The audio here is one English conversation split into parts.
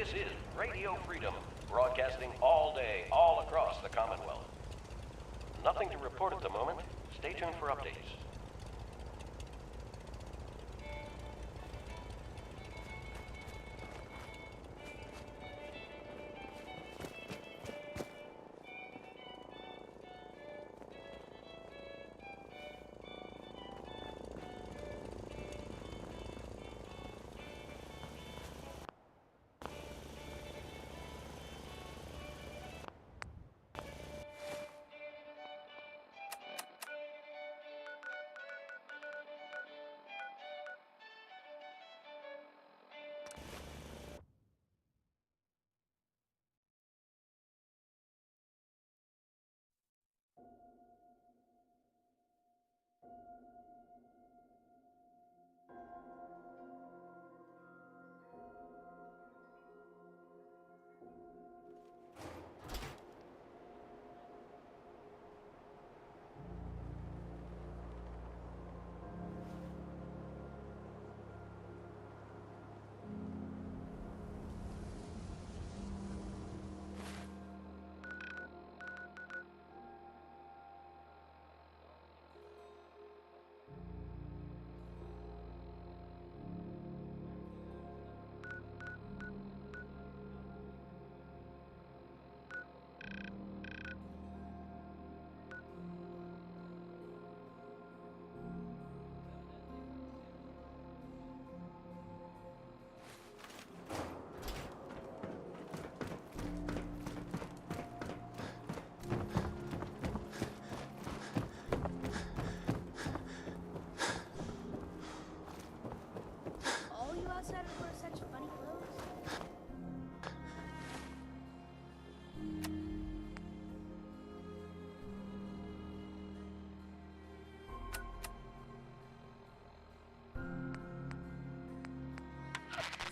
This is Radio Freedom, broadcasting all day, all across the Commonwealth. Nothing to report at the moment. Stay tuned for updates.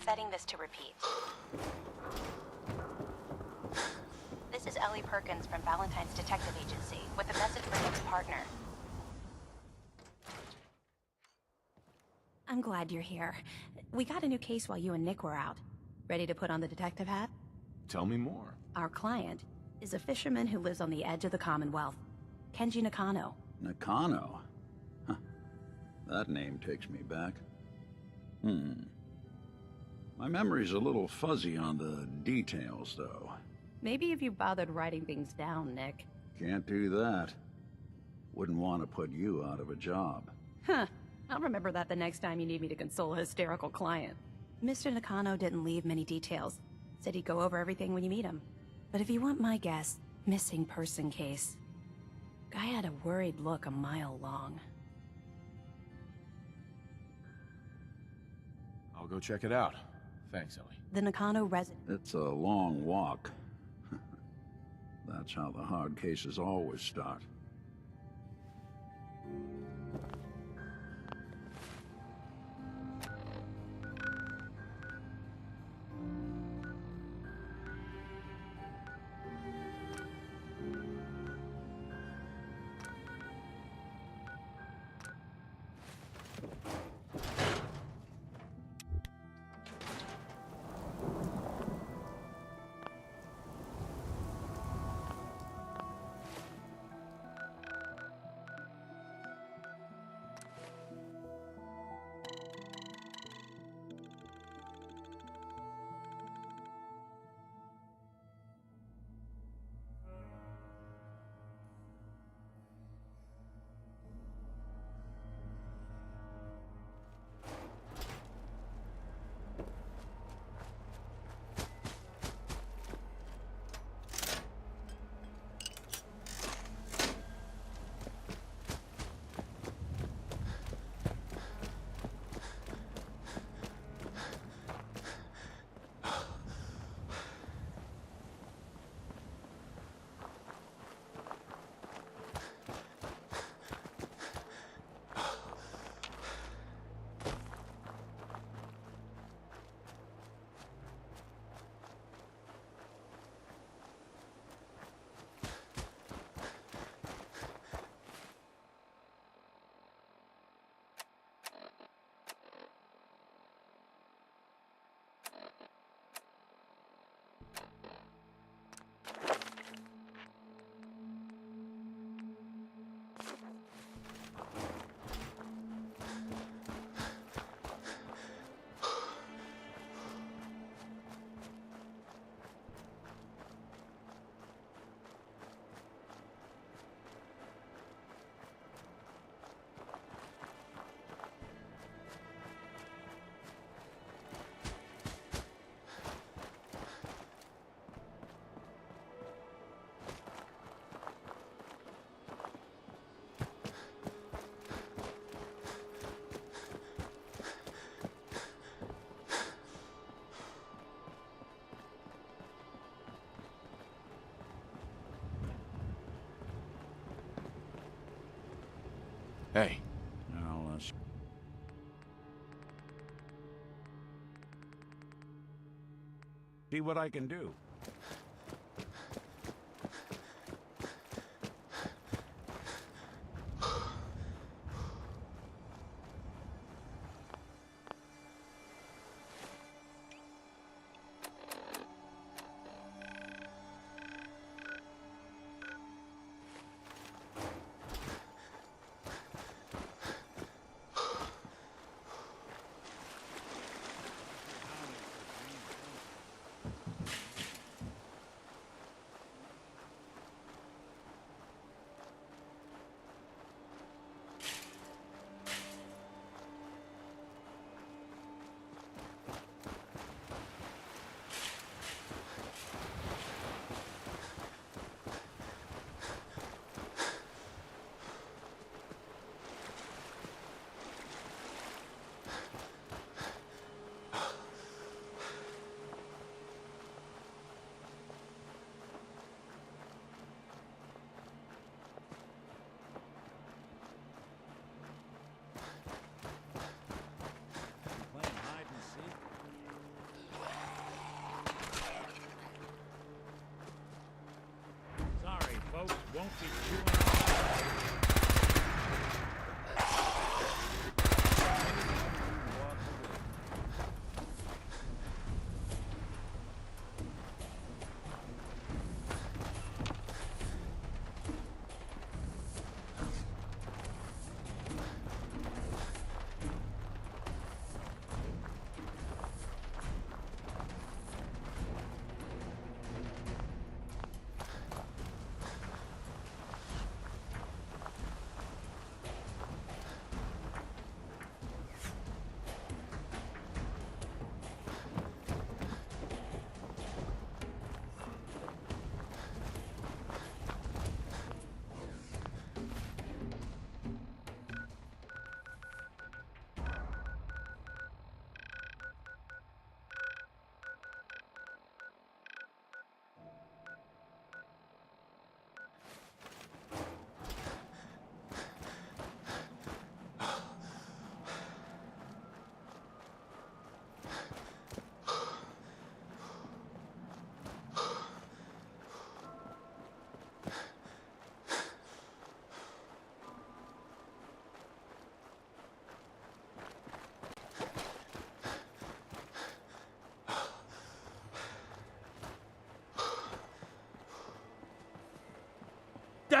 Setting this to repeat. This is Ellie Perkins from Valentine's Detective Agency with a message for Nick's partner. I'm glad you're here. We got a new case while you and Nick were out. Ready to put on the detective hat? Tell me more. Our client is a fisherman who lives on the edge of the Commonwealth. Kenji Nakano. Nakano? Huh. That name takes me back. My memory's a little fuzzy on the details, though. Maybe if you bothered writing things down, Nick. Can't do that. Wouldn't want to put you out of a job. Huh. I'll remember that the next time you need me to console a hysterical client. Mr. Nakano didn't leave many details. Said he'd go over everything when you meet him. But if you want my guess, missing person case. Guy had a worried look a mile long. I'll go check it out. Thanks, Ellie. The Nakano resident. It's a long walk. That's how the hard cases always start. Hey, Now, let's see what I can do. Playing hide and seek? Sorry, folks, won't be chewing.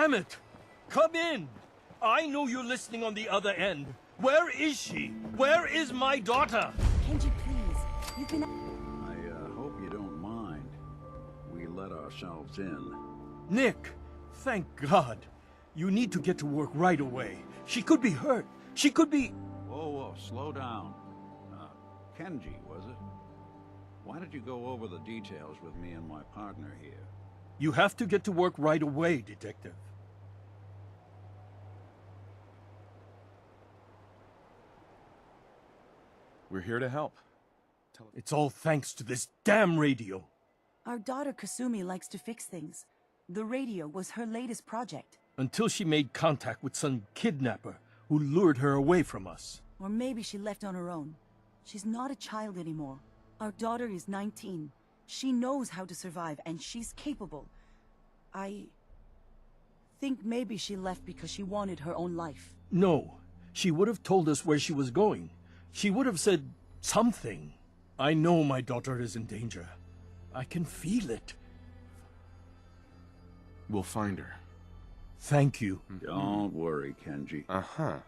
Damn it! Come in! I know you're listening on the other end. Where is she? Where is my daughter? Kenji, please. You've been... I hope you don't mind. We let ourselves in. Nick, thank God. You need to get to work right away. She could be hurt. She could be... Whoa, slow down. Kenji, was it? Why did you go over the details with me and my partner here? You have to get to work right away, Detective. we're here to help. It's all thanks to this damn radio. Our daughter Kasumi likes to fix things. The radio was her latest project. Until she made contact with some kidnapper who lured her away from us. Or maybe she left on her own. She's not a child anymore. Our daughter is 19. She knows how to survive, and she's capable. I think maybe she left because she wanted her own life. No, she would have told us where she was going. She would have said something. I know my daughter is in danger. I can feel it. We'll find her. Thank you. Don't worry, Kenji. Uh-huh.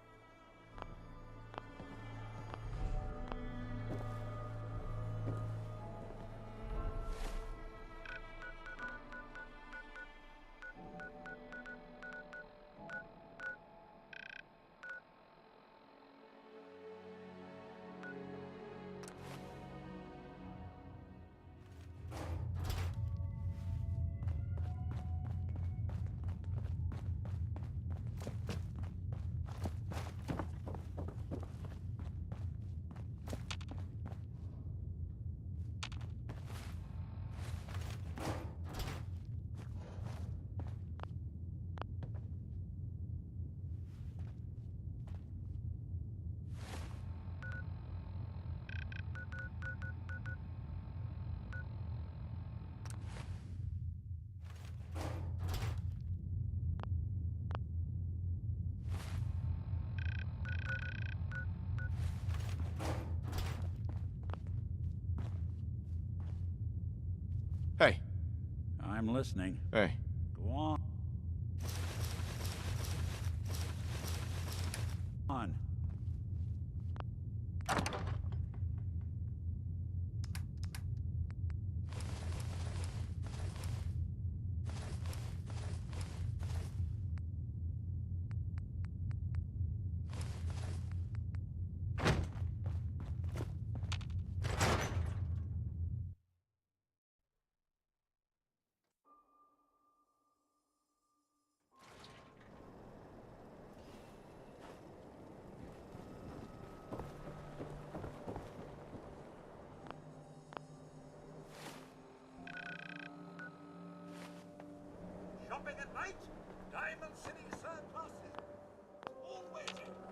I'm listening. Hey, Go on. On. Shopping at night? Diamond City Surplus is always in.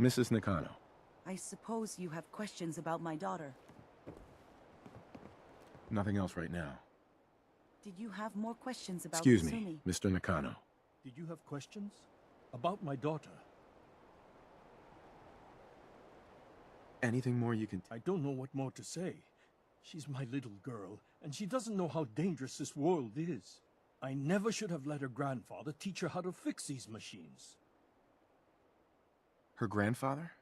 Mrs. Nakano. I suppose you have questions about my daughter. Nothing else right now. Did you have more questions about Excuse Kasumi? me, Mr. Nakano. Did you have questions? About my daughter? Anything more you can... I don't know what more to say. She's my little girl, and she doesn't know how dangerous this world is. I never should have let her grandfather teach her how to fix these machines. Her grandfather?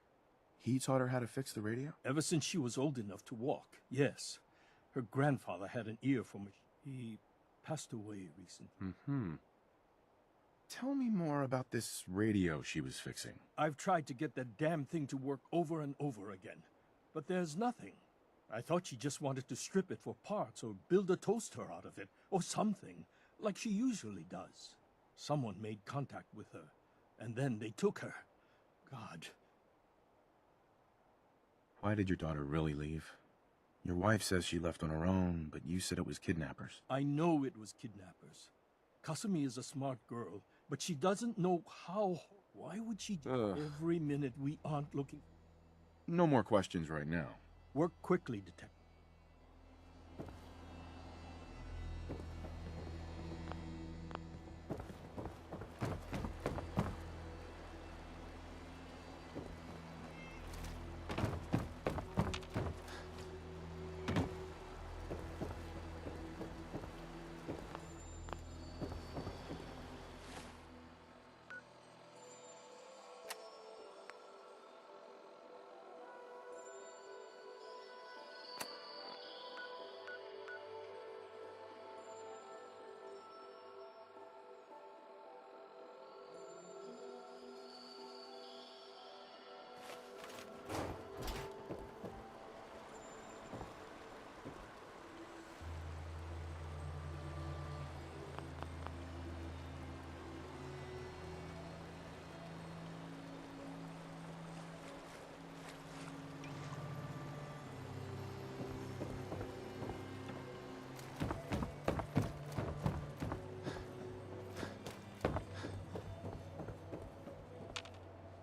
He taught her how to fix the radio? Ever since she was old enough to walk, yes. Her grandfather had an ear for me. He passed away recently. Mm-hmm. Tell me more about this radio she was fixing. I've tried to get that damn thing to work over and over again, but there's nothing. I thought she just wanted to strip it for parts or build a toaster out of it, or something, like she usually does. Someone made contact with her, and then they took her. God. Why did your daughter really leave? Your wife says she left on her own, but you said it was kidnappers. I know it was kidnappers. Kasumi is a smart girl, but she doesn't know how. Why would she... Every minute we aren't looking... No more questions right now. Work quickly, Detective.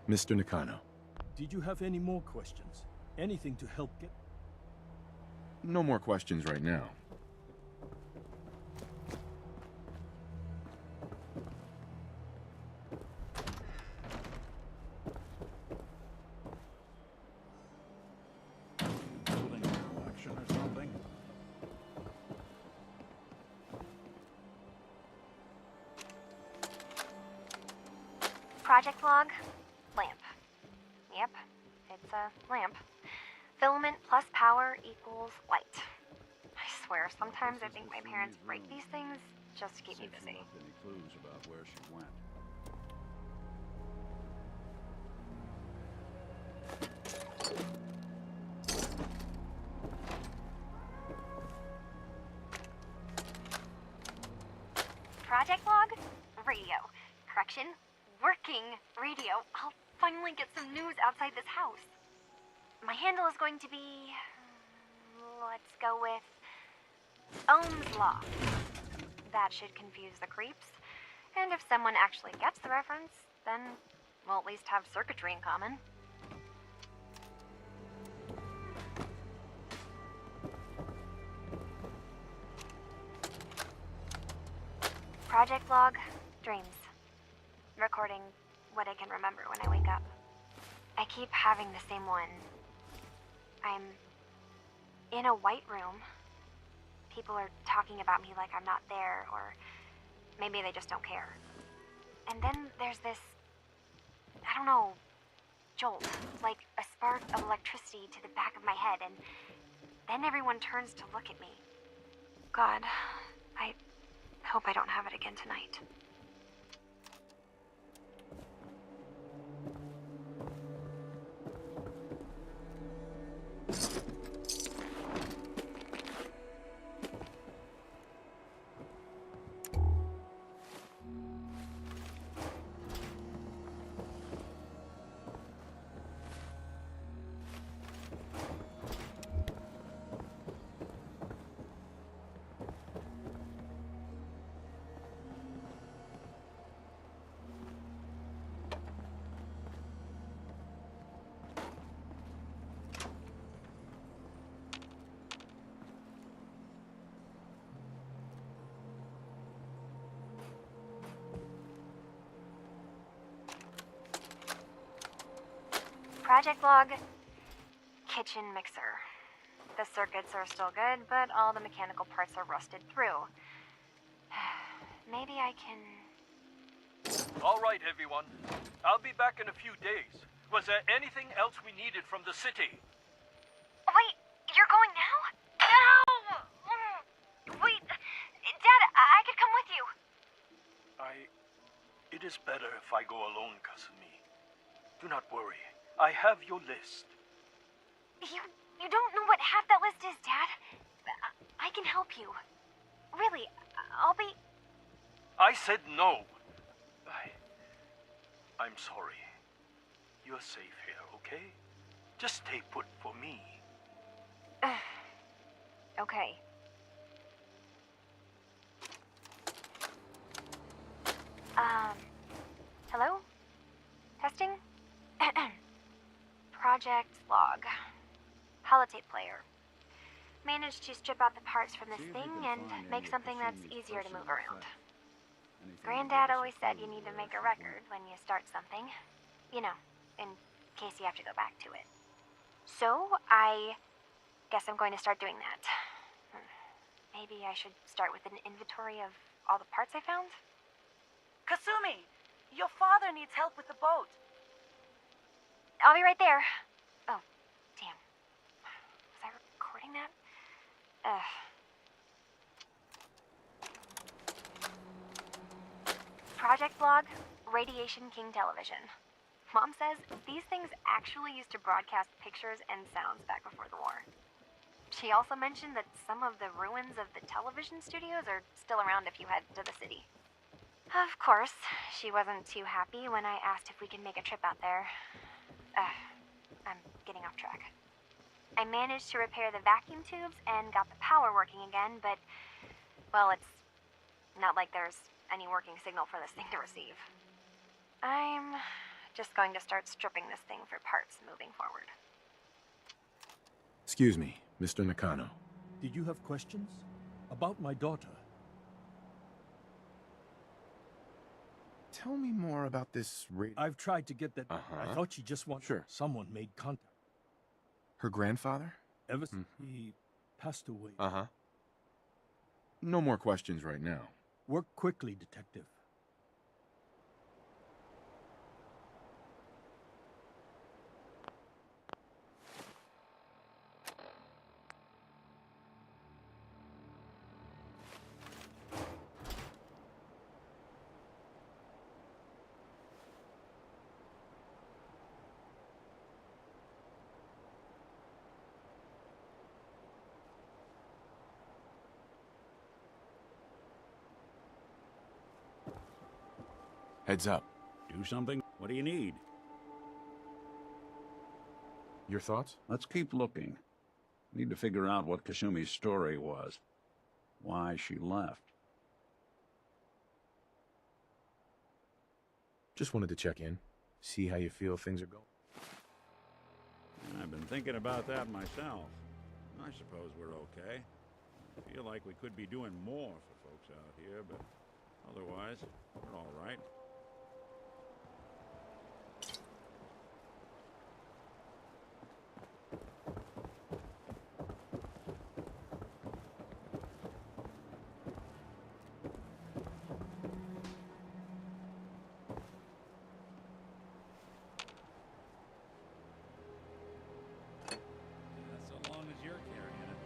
Mr. Nakano. Did you have any more questions? Anything to help get... No more questions right now. Building a collection or something? Project log, lamp. Yep, it's a lamp. Filament plus power equals light. I swear, sometimes I think my parents break these things just to keep me See if she busy. left any clues about where she went. Project log, radio. Correction, working radio. I'll finally get some news outside this house. My handle is going to be... let's go with... Ohm's Law. That should confuse the creeps. And if someone actually gets the reference, then we'll at least have circuitry in common. Project log, dreams. Recording what I can remember when I wake up. I keep having the same one. I'm in a white room. People are talking about me like I'm not there, or maybe they just don't care. And then there's this, I don't know, jolt, like a spark of electricity to the back of my head, and then everyone turns to look at me. God, I hope I don't have it again tonight. Project log, kitchen mixer. The circuits are still good, but all the mechanical parts are rusted through. Maybe I can... All right, everyone. I'll be back in a few days. Was there anything else we needed from the city? Wait, you're going now? No! Wait, Dad, I could come with you. It is better if I go alone, Kasumi. Do not worry. I have your list. You don't know what half that list is, Dad. I can help you. Really, I'll be... I said no. I'm sorry. You're safe here, okay? Just stay put for me. Okay. Hello? Testing? Project log. Holotape player. Managed to strip out the parts from this thing and make something that's easier to move around. Granddad always said you need to make a record when you start something. You know, in case you have to go back to it. So, I guess I'm going to start doing that. Maybe I should start with an inventory of all the parts I found? Kasumi! Your father needs help with the boat. I'll be right there. Oh, damn. Was I recording that? Project log, Radiation King Television. Mom says these things actually used to broadcast pictures and sounds back before the war. She also mentioned that some of the ruins of the television studios are still around if you head to the city. Of course, she wasn't too happy when I asked if we could make a trip out there. I'm getting off track. I managed to repair the vacuum tubes and got the power working again, but, well, it's not like there's any working signal for this thing to receive. I'm Just going to start stripping this thing for parts moving forward. Excuse me, Mr. Nakano. Did you have questions? About my daughter? Tell me more about this radio. I've tried to get that. Uh-huh. I thought she just wanted. Sure. Someone made contact. Her grandfather? Ever since he passed away. Uh-huh. No more questions right now. Work quickly, Detective. Heads up. Do something? What do you need? Your thoughts? Let's keep looking. Need to figure out what Kasumi's story was. Why she left. Just wanted to check in. See how you feel things are going. I've been thinking about that myself. I suppose we're okay. I feel like we could be doing more for folks out here, but otherwise, we're all right. So long as you're carrying it.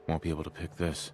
Won't be able to pick this.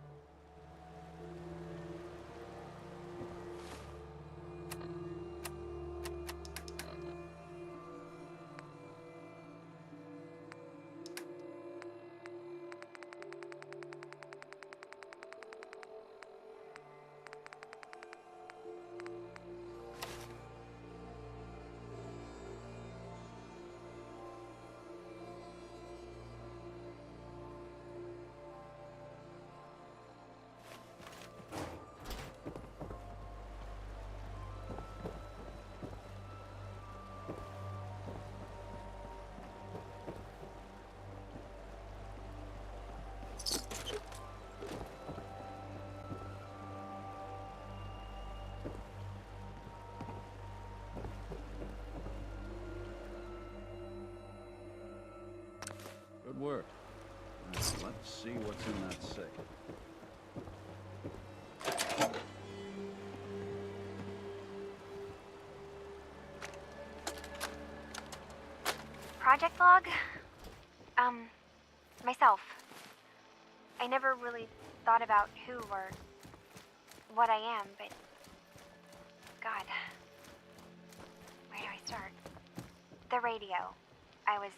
Good work. Now, let's see what's in that safe. Project log? Myself. I never really thought about who or what I am, but... God. Where do I start? The radio. I was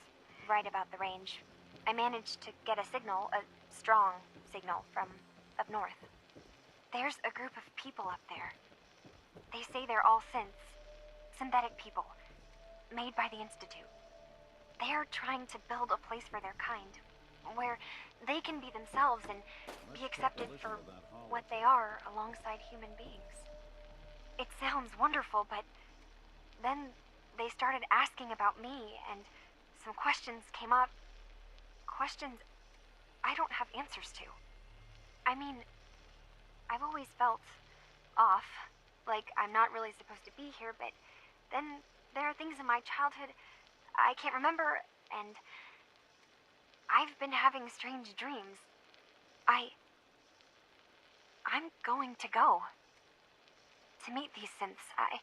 right about the range. I managed to get a signal, a strong signal, from up north. There's a group of people up there. They say they're all synths. Synthetic people. Made by the Institute. They're trying to build a place for their kind, where they can be themselves and be accepted for what they are alongside human beings. It sounds wonderful, but then they started asking about me, and some questions came up. Questions I don't have answers to. I mean, I've always felt off, like I'm not really supposed to be here, but then there are things in my childhood I can't remember, and I've been having strange dreams. I'm going to go. To meet these synths, I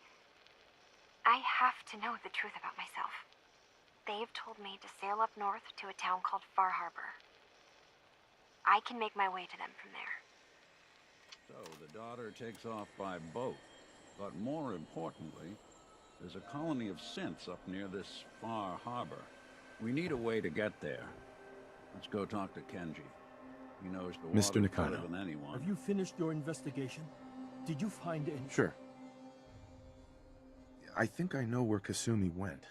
have to know the truth about myself. They've told me to sail up north to a town called Far Harbor. I can make my way to them from there. So, the daughter takes off by boat. But more importantly, there's a colony of synths up near this Far Harbor. We need a way to get there. Let's go talk to Kenji. He knows the Mr. water Nakano. better than anyone. Have you finished your investigation? Did you find any... Sure. I think I know where Kasumi went.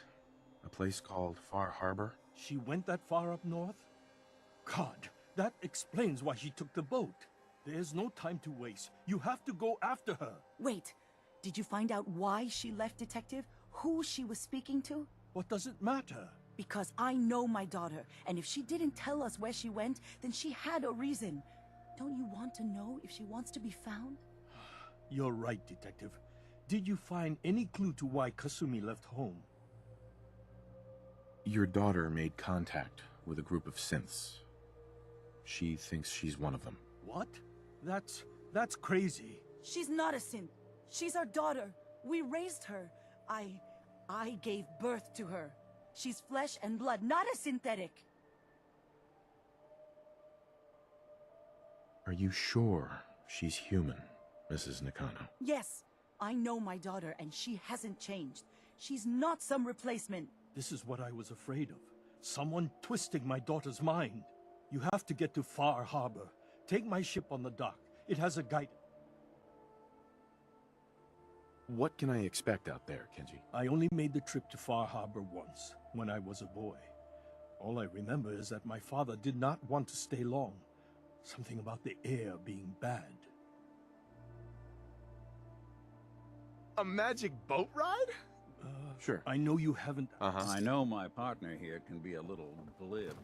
A place called Far Harbor. She went that far up north? God, that explains why she took the boat. There's no time to waste. You have to go after her. Wait, did you find out why she left, Detective? Who she was speaking to? What does it matter? Because I know my daughter, and if she didn't tell us where she went, then she had a reason. Don't you want to know if she wants to be found? You're right, Detective. Did you find any clue to why Kasumi left home? Your daughter made contact with a group of synths. She thinks she's one of them. What? That's crazy. She's not a synth. She's our daughter. We raised her. I gave birth to her. She's flesh and blood, not a synthetic. Are you sure she's human, Mrs. Nakano? Yes, I know my daughter, and she hasn't changed. She's not some replacement. This is what I was afraid of. Someone twisting my daughter's mind. You have to get to Far Harbor. Take my ship on the dock. It has a guide. What can I expect out there, Kenji? I only made the trip to Far Harbor once, when I was a boy. All I remember is that my father did not want to stay long. Something about the air being bad. A magic boat ride? Sure. I know you haven't... I know my partner here can be a little glib.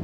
But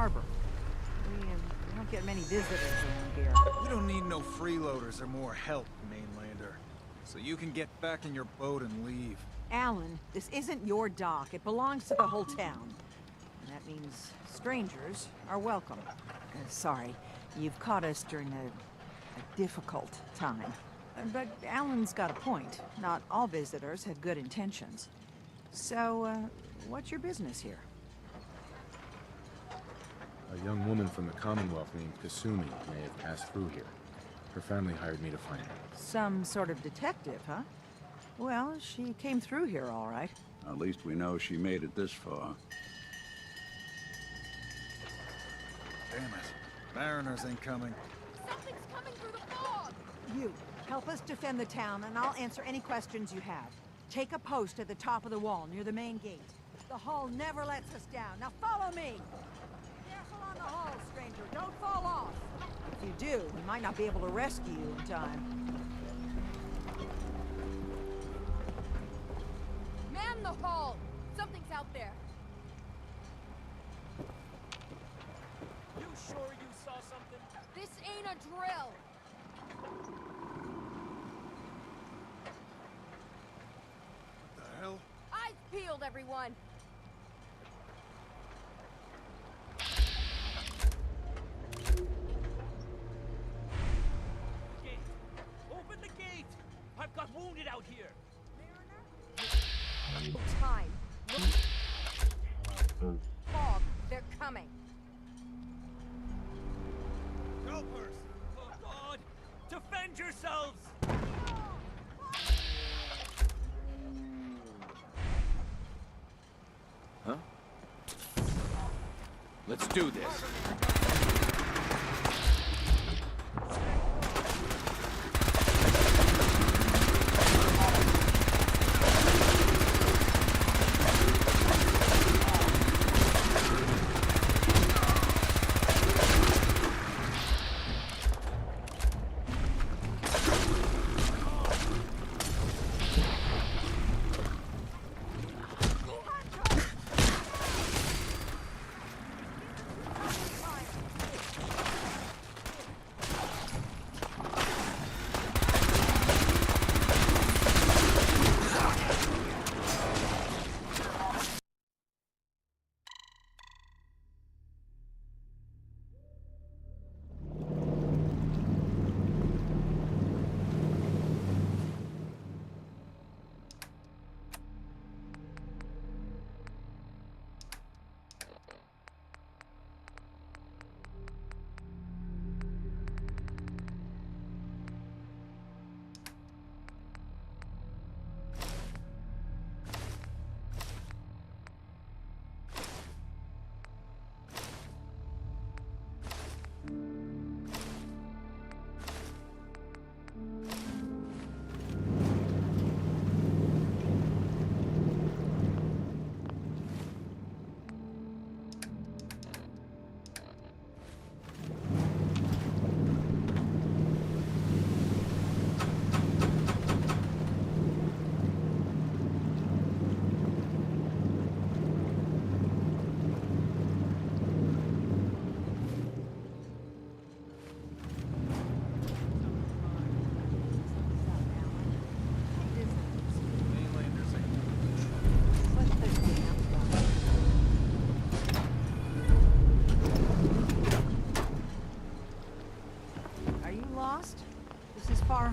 Harbor. We don't get many visitors around here. We don't need no freeloaders or more help, mainlander. So you can get back in your boat and leave. Alan, this isn't your dock. It belongs to the whole town. And that means strangers are welcome. Sorry, you've caught us during a difficult time. But Alan's got a point. Not all visitors have good intentions. So, what's your business here? A young woman from the Commonwealth named Kasumi may have passed through here. Her family hired me to find her. Some sort of detective, huh? Well, she came through here all right. At least we know she made it this far. Damn it. Mariners ain't coming. Something's coming through the fog! You, help us defend the town, and I'll answer any questions you have. Take a post at the top of the wall, near the main gate. The hull never lets us down. Now follow me! Careful on the hull, stranger. Don't fall off! If you do, we might not be able to rescue you in time. Man the hull! Something's out there. You sure you saw something? This ain't a drill! What the hell? Eyes peeled, everyone! Gate! Open the gate! I've got wounded out here! No time. Fog. They're coming. Helpers! Oh God! Defend yourselves! Huh? Let's do this.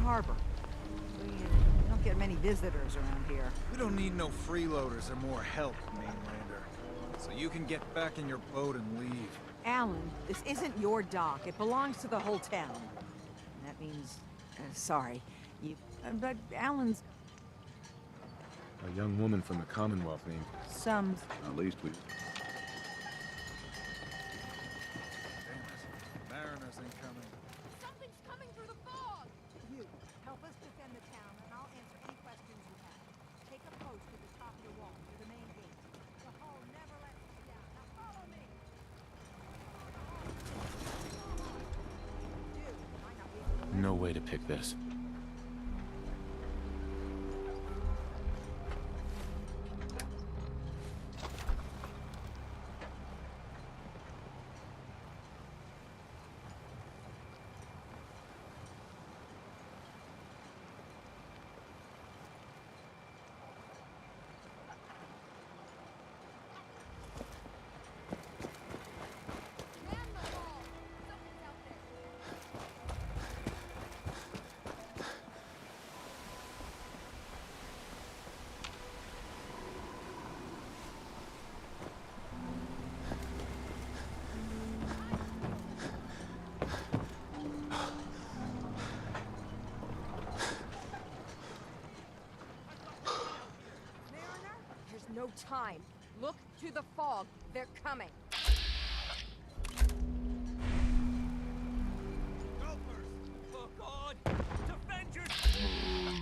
Harbor. We don't get many visitors around here. We don't need no freeloaders or more help, mainlander. So you can get back in your boat and leave. Alan, this isn't your dock. It belongs to the whole town. And that means... sorry. You... but Alan's... A young woman from the Commonwealth named... Some... At least we... Damn it. Mariners ain't coming. Something's coming through the fog! You, help us defend the town, and I'll answer any questions you have. Take a post at the top of the wall, near the main gate. The hull never lets us down. Now follow me! No way to pick this. No time. Look to the fog. They're coming. For God! Defend yourself!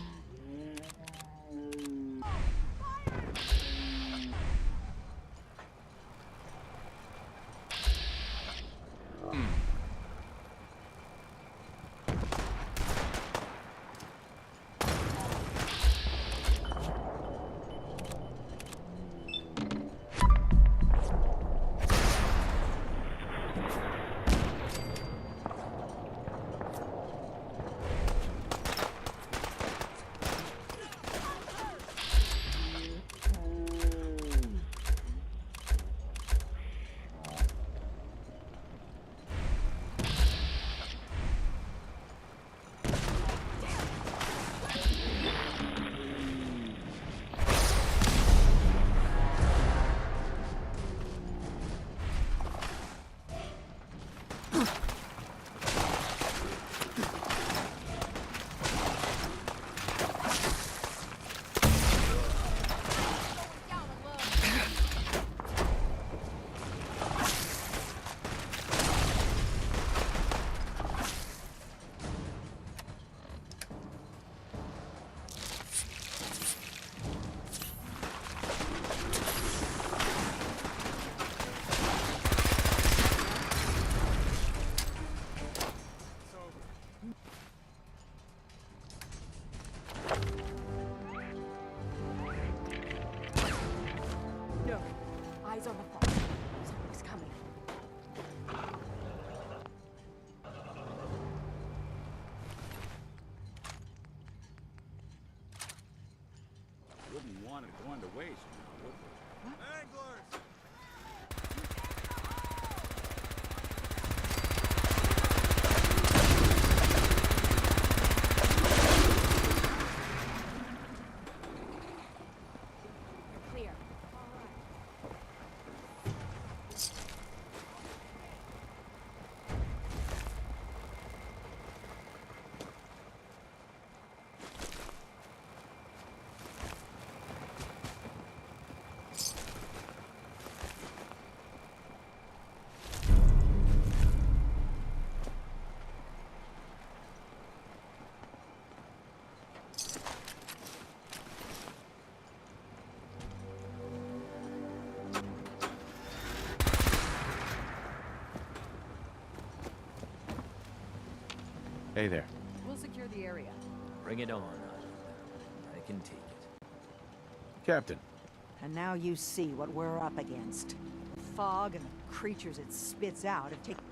No. Eyes on the fog. Something's coming. Wouldn't want it going to waste now, would we? Anglers! Clear. Hey there. We'll secure the area. Bring it on, I can take it. Captain. And now you see what we're up against. The fog and the creatures it spits out have taken...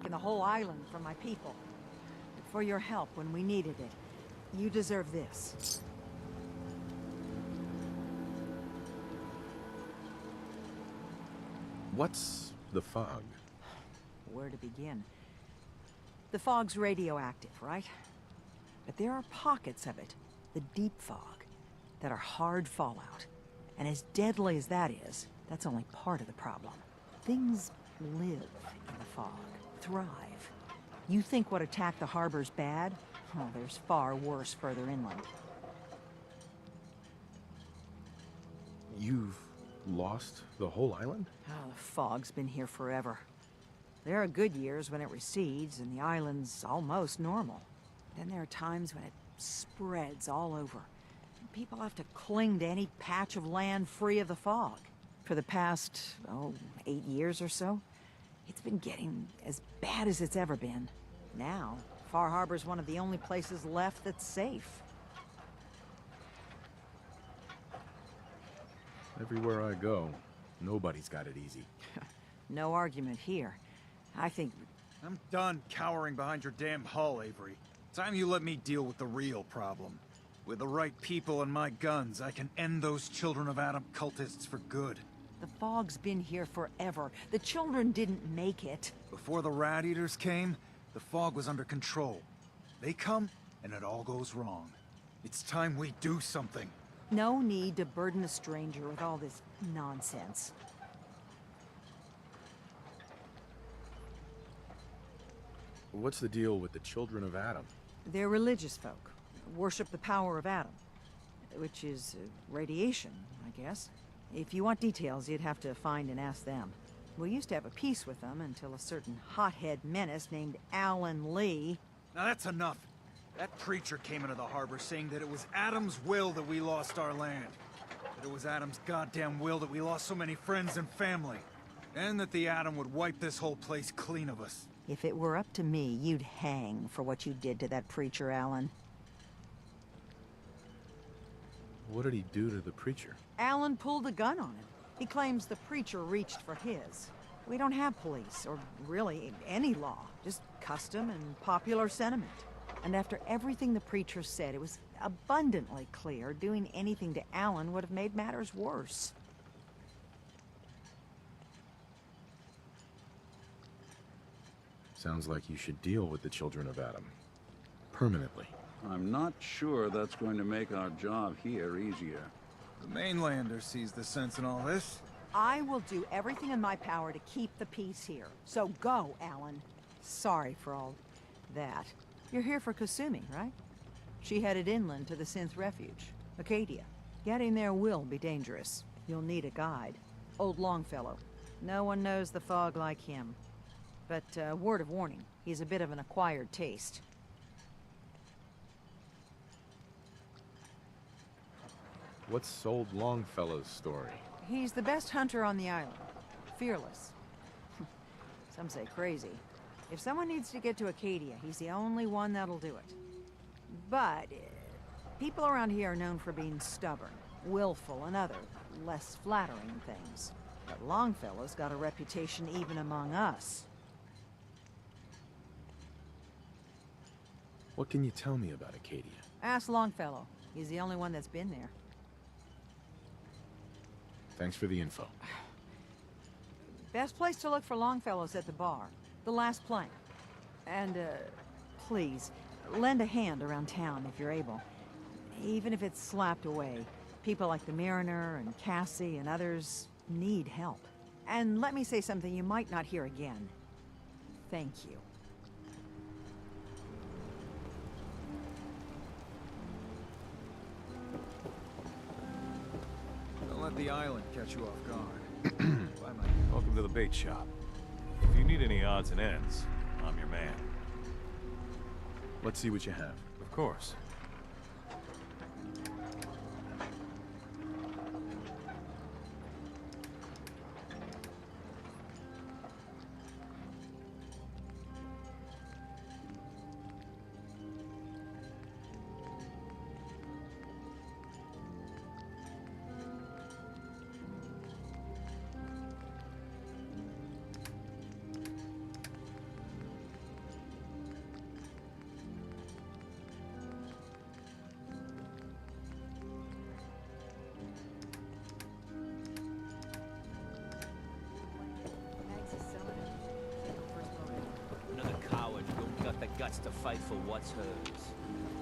taken the whole island from my people. But for your help when we needed it, you deserve this. What's the fog? Where to begin? The fog's radioactive, right? But there are pockets of it, the deep fog, that are hard fallout. And as deadly as that is, that's only part of the problem. Things live in the fog, thrive. You think what attacked the harbor's bad? Oh, there's far worse further inland. You've lost the whole island? Oh, the fog's been here forever. There are good years when it recedes and the island's almost normal. Then there are times when it spreads all over. People have to cling to any patch of land free of the fog. For the past, 8 years or so, it's been getting as bad as it's ever been. Now, Far Harbor's one of the only places left that's safe. Everywhere I go, nobody's got it easy. No argument here. I think... I'm done cowering behind your damn hull, Avery. Time you let me deal with the real problem. With the right people and my guns, I can end those Children of Adam cultists for good. The fog's been here forever. The children didn't make it. Before the Rat Eaters came, the fog was under control. They come, and it all goes wrong. It's time we do something. No need to burden a stranger with all this nonsense. What's the deal with the Children of Adam? They're religious folk. Worship the power of Adam. Which is radiation, I guess. If you want details, you'd have to find and ask them. We used to have a peace with them until a certain hothead menace named Alan Lee... Now that's enough. That preacher came into the harbor saying that it was Adam's will that we lost our land. That it was Adam's goddamn will that we lost so many friends and family. And that the Adam would wipe this whole place clean of us. If it were up to me, you'd hang for what you did to that preacher, Alan. What did he do to the preacher? Alan pulled a gun on him. He claims the preacher reached for his. We don't have police, or really any law. Just custom and popular sentiment. And after everything the preacher said, it was abundantly clear doing anything to Alan would have made matters worse. Sounds like you should deal with the Children of Adam. Permanently. I'm not sure that's going to make our job here easier. The mainlander sees the sense in all this. I will do everything in my power to keep the peace here. So go, Alan. Sorry for all that. You're here for Kasumi, right? She headed inland to the Synth Refuge, Acadia. Getting there will be dangerous. You'll need a guide. Old Longfellow. No one knows the fog like him. But, word of warning, he's a bit of an acquired taste. What's old Longfellow's story? He's the best hunter on the island. Fearless. Some say crazy. If someone needs to get to Acadia, he's the only one that'll do it. But, people around here are known for being stubborn, willful, and other, less flattering things. But Longfellow's got a reputation even among us. What can you tell me about Acadia? Ask Longfellow. He's the only one that's been there. Thanks for the info. Best place to look for Longfellow's at the bar. The last plank. And, please, lend a hand around town if you're able. Even if it's slapped away. People like the Mariner and Cassie and others need help. And let me say something you might not hear again. Thank you. Don't let the island catch you off guard. Bye, Mike. Welcome to the bait shop. If you need any odds and ends, I'm your man. Let's see what you have. Of course. guts to fight for what's hers.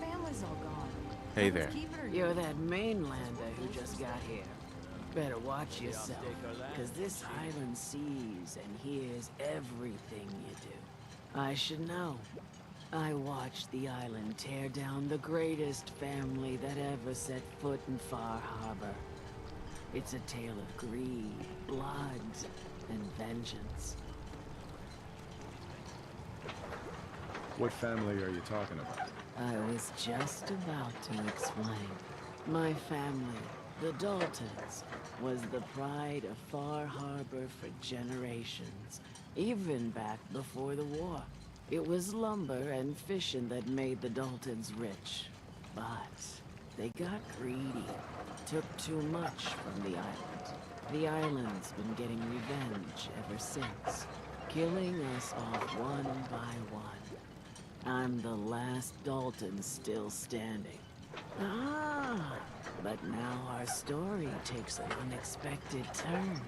The family's all gone. Hey there. You're that mainlander who just got here. Better watch yourself, because this island sees and hears everything you do. I should know. I watched the island tear down the greatest family that ever set foot in Far Harbor. It's a tale of greed, blood, and vengeance. What family are you talking about? I was just about to explain. My family, the Daltons, was the pride of Far Harbor for generations, even back before the war. It was lumber and fishing that made the Daltons rich. But they got greedy, took too much from the island. The island's been getting revenge ever since, killing us off one by one. I'm the last Dalton still standing. Ah, but now our story takes an unexpected turn.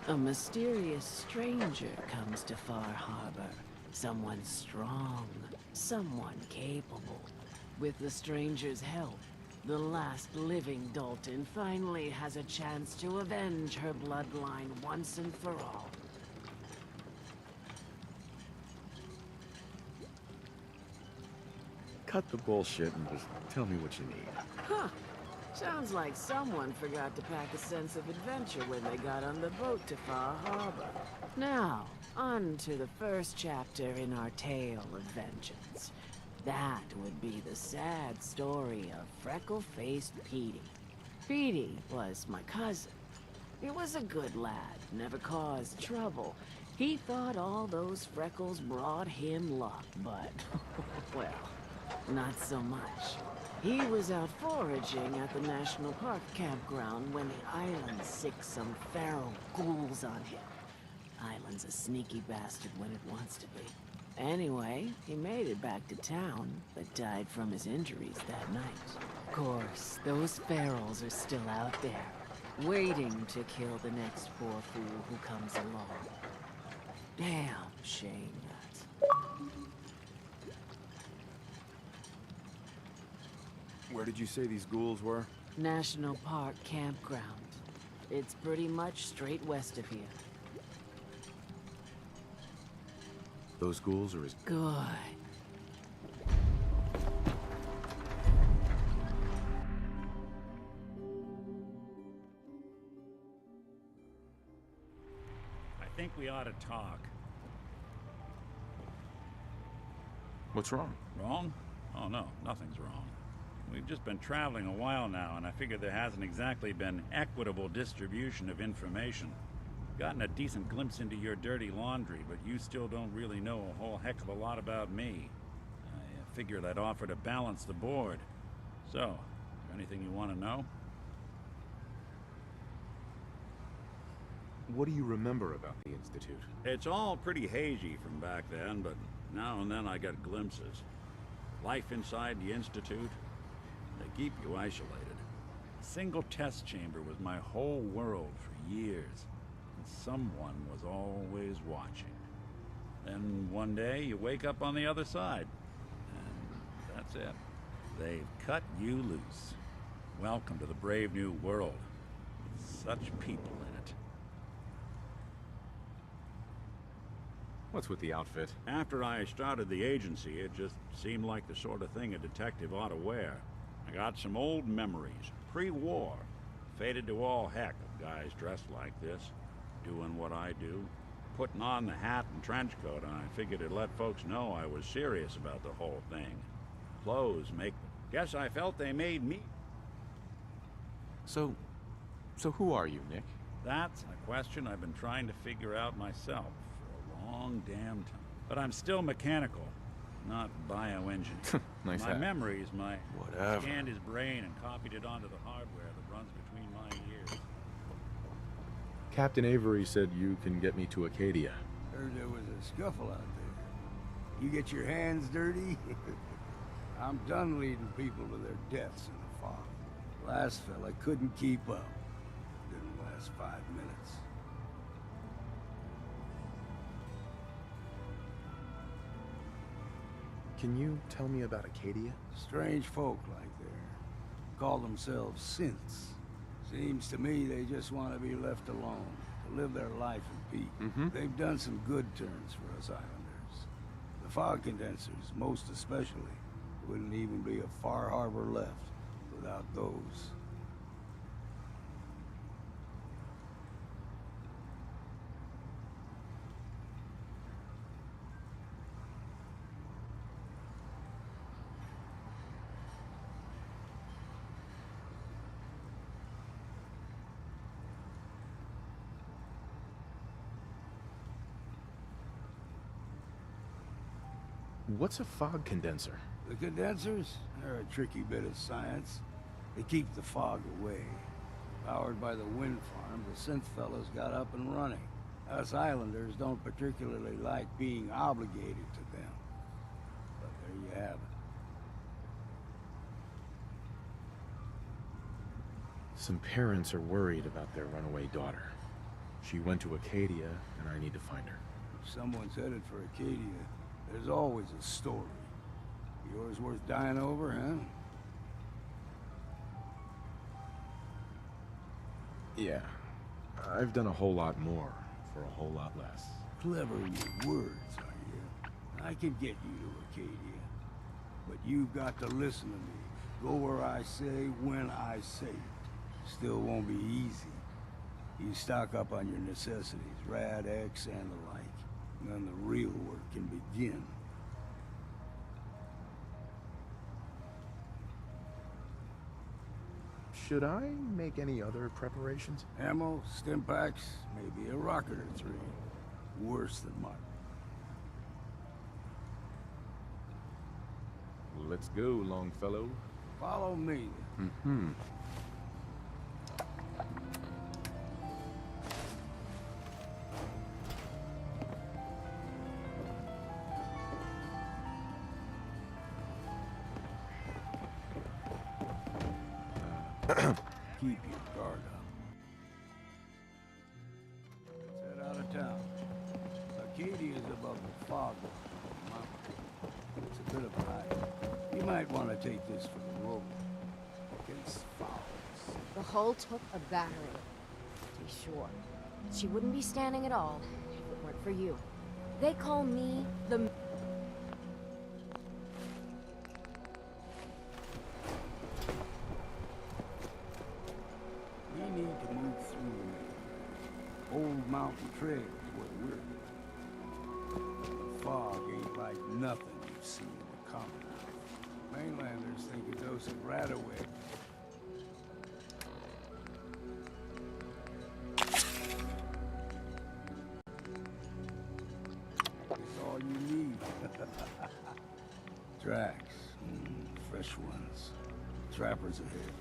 A mysterious stranger comes to Far Harbor. Someone strong, someone capable. With the stranger's help, the last living Dalton finally has a chance to avenge her bloodline once and for all. Cut the bullshit and just tell me what you need. Huh. Sounds like someone forgot to pack a sense of adventure when they got on the boat to Far Harbor. Now, on to the first chapter in our tale of vengeance. That would be the sad story of freckle-faced Petey. Petey was my cousin. He was a good lad, never caused trouble. He thought all those freckles brought him luck, but, well, not so much. He was out foraging at the National Park campground when the island sicked some feral ghouls on him. Island's a sneaky bastard when it wants to be. Anyway, he made it back to town, but died from his injuries that night. Of course, those ferals are still out there, waiting to kill the next poor fool who comes along. Damn shame that. Where did you say these ghouls were? National Park campground. It's pretty much straight west of here. Those ghouls are as good. I think we ought to talk. What's wrong? Wrong? Oh no, nothing's wrong. We've just been traveling a while now, and I figure there hasn't exactly been equitable distribution of information. Gotten a decent glimpse into your dirty laundry, but you still don't really know a whole heck of a lot about me. I figured I'd offer to balance the board. So, is there anything you want to know? What do you remember about the Institute? It's all pretty hazy from back then, but now and then I get glimpses. Life inside the Institute, they keep you isolated. A single test chamber was my whole world for years. Someone was always watching. Then one day you wake up on the other side, and that's it. They've cut you loose. Welcome to the brave new world, with such people in it. What's with the outfit? After I started the agency, it just seemed like the sort of thing a detective ought to wear. I got some old memories, pre-war. Faded to all heck of guys dressed like this. Doing what I do, putting on the hat and trench coat, and I figured it'd let folks know I was serious about the whole thing. Clothes make... Guess I felt they made me. So who are you, Nick? That's a question I've been trying to figure out myself for a long damn time. But I'm still mechanical, not bioengineered. Nice My hat. memories, Whatever. scanned his brain and copied it onto the hardware that runs between my ears. Captain Avery said you can get me to Acadia. Heard there was a scuffle out there. You get your hands dirty? I'm done leading people to their deaths in the fog. Last fella couldn't keep up. Didn't last 5 minutes. Can you tell me about Acadia? Strange folk like there. Call themselves synths. Seems to me they just want to be left alone, to live their life in peace. They've done some good turns for us islanders. The fog condensers, most especially, wouldn't even be a Far Harbor left without those. What's a fog condenser? The condensers? They're a tricky bit of science. They keep the fog away. Powered by the wind farm, the synth fellas got up and running. Us islanders don't particularly like being obligated to them. But there you have it. Some parents are worried about their runaway daughter. She went to Acadia, and I need to find her. If someone's headed for Acadia, there's always a story. Yours worth dying over, huh? Yeah. I've done a whole lot more for a whole lot less. Clever with words, are you? I can get you to Acadia. But you've got to listen to me. Go where I say, when I say it. Still won't be easy. You stock up on your necessities, Rad X and the like. And then the real work can begin. Should I make any other preparations? Ammo, stim packs, maybe a rocket or three. Worse than mine. Let's go, Longfellow. Follow me. Keep your guard up. Let's head out of town. Acadia is above the fog mountain. It's a bit of a hike. You might want to take this for the road. Against fowls. The hull took a battery. To be sure. She wouldn't be standing at all if it weren't for you. They call me the... We need to move through Old Mountain Trail is where we're going. The fog ain't like nothing you've seen in the Commonwealth. Mainlanders think a dose of Radaway. It's all you need. Tracks. Fresh ones. Trappers ahead.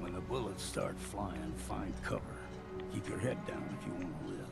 When the bullets start flying, find cover. Keep your head down if you want to live.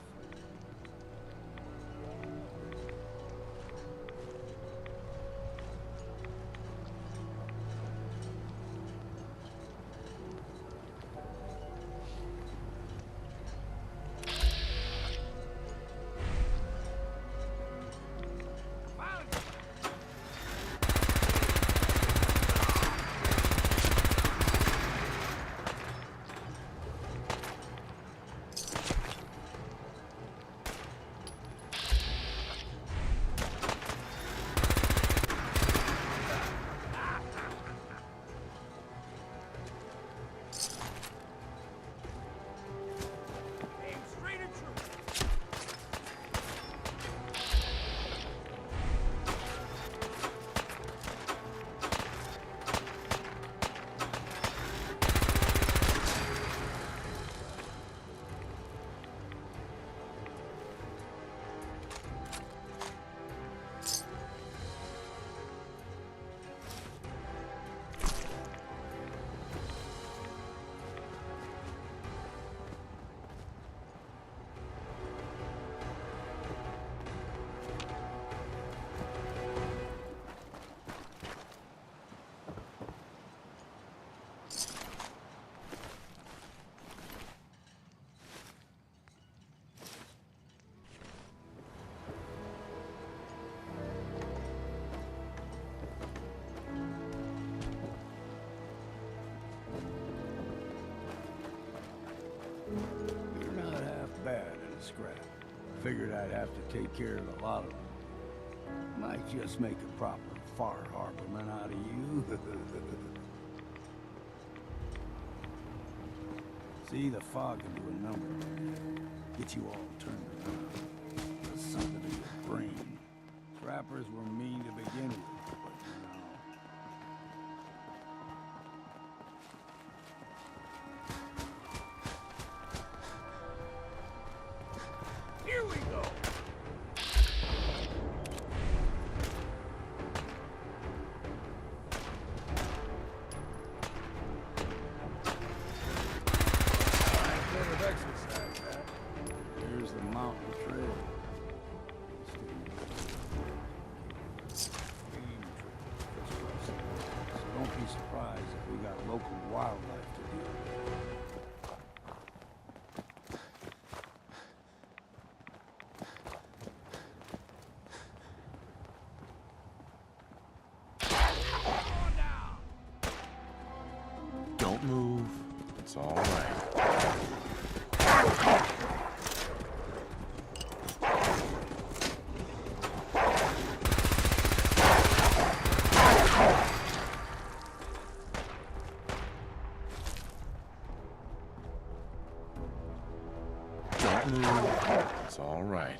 scrap. Figured I'd have to take care of a lot of them. Might just make a proper Far Harborman out of you. See, the fog can do a number. Get you all turned around. Does something to your brain. Trappers were mean to begin with, but here we go! Here's the mountain trail. So don't be surprised if we got local wildlife to deal with. Don't move. It's all right. Don't move. It's all right.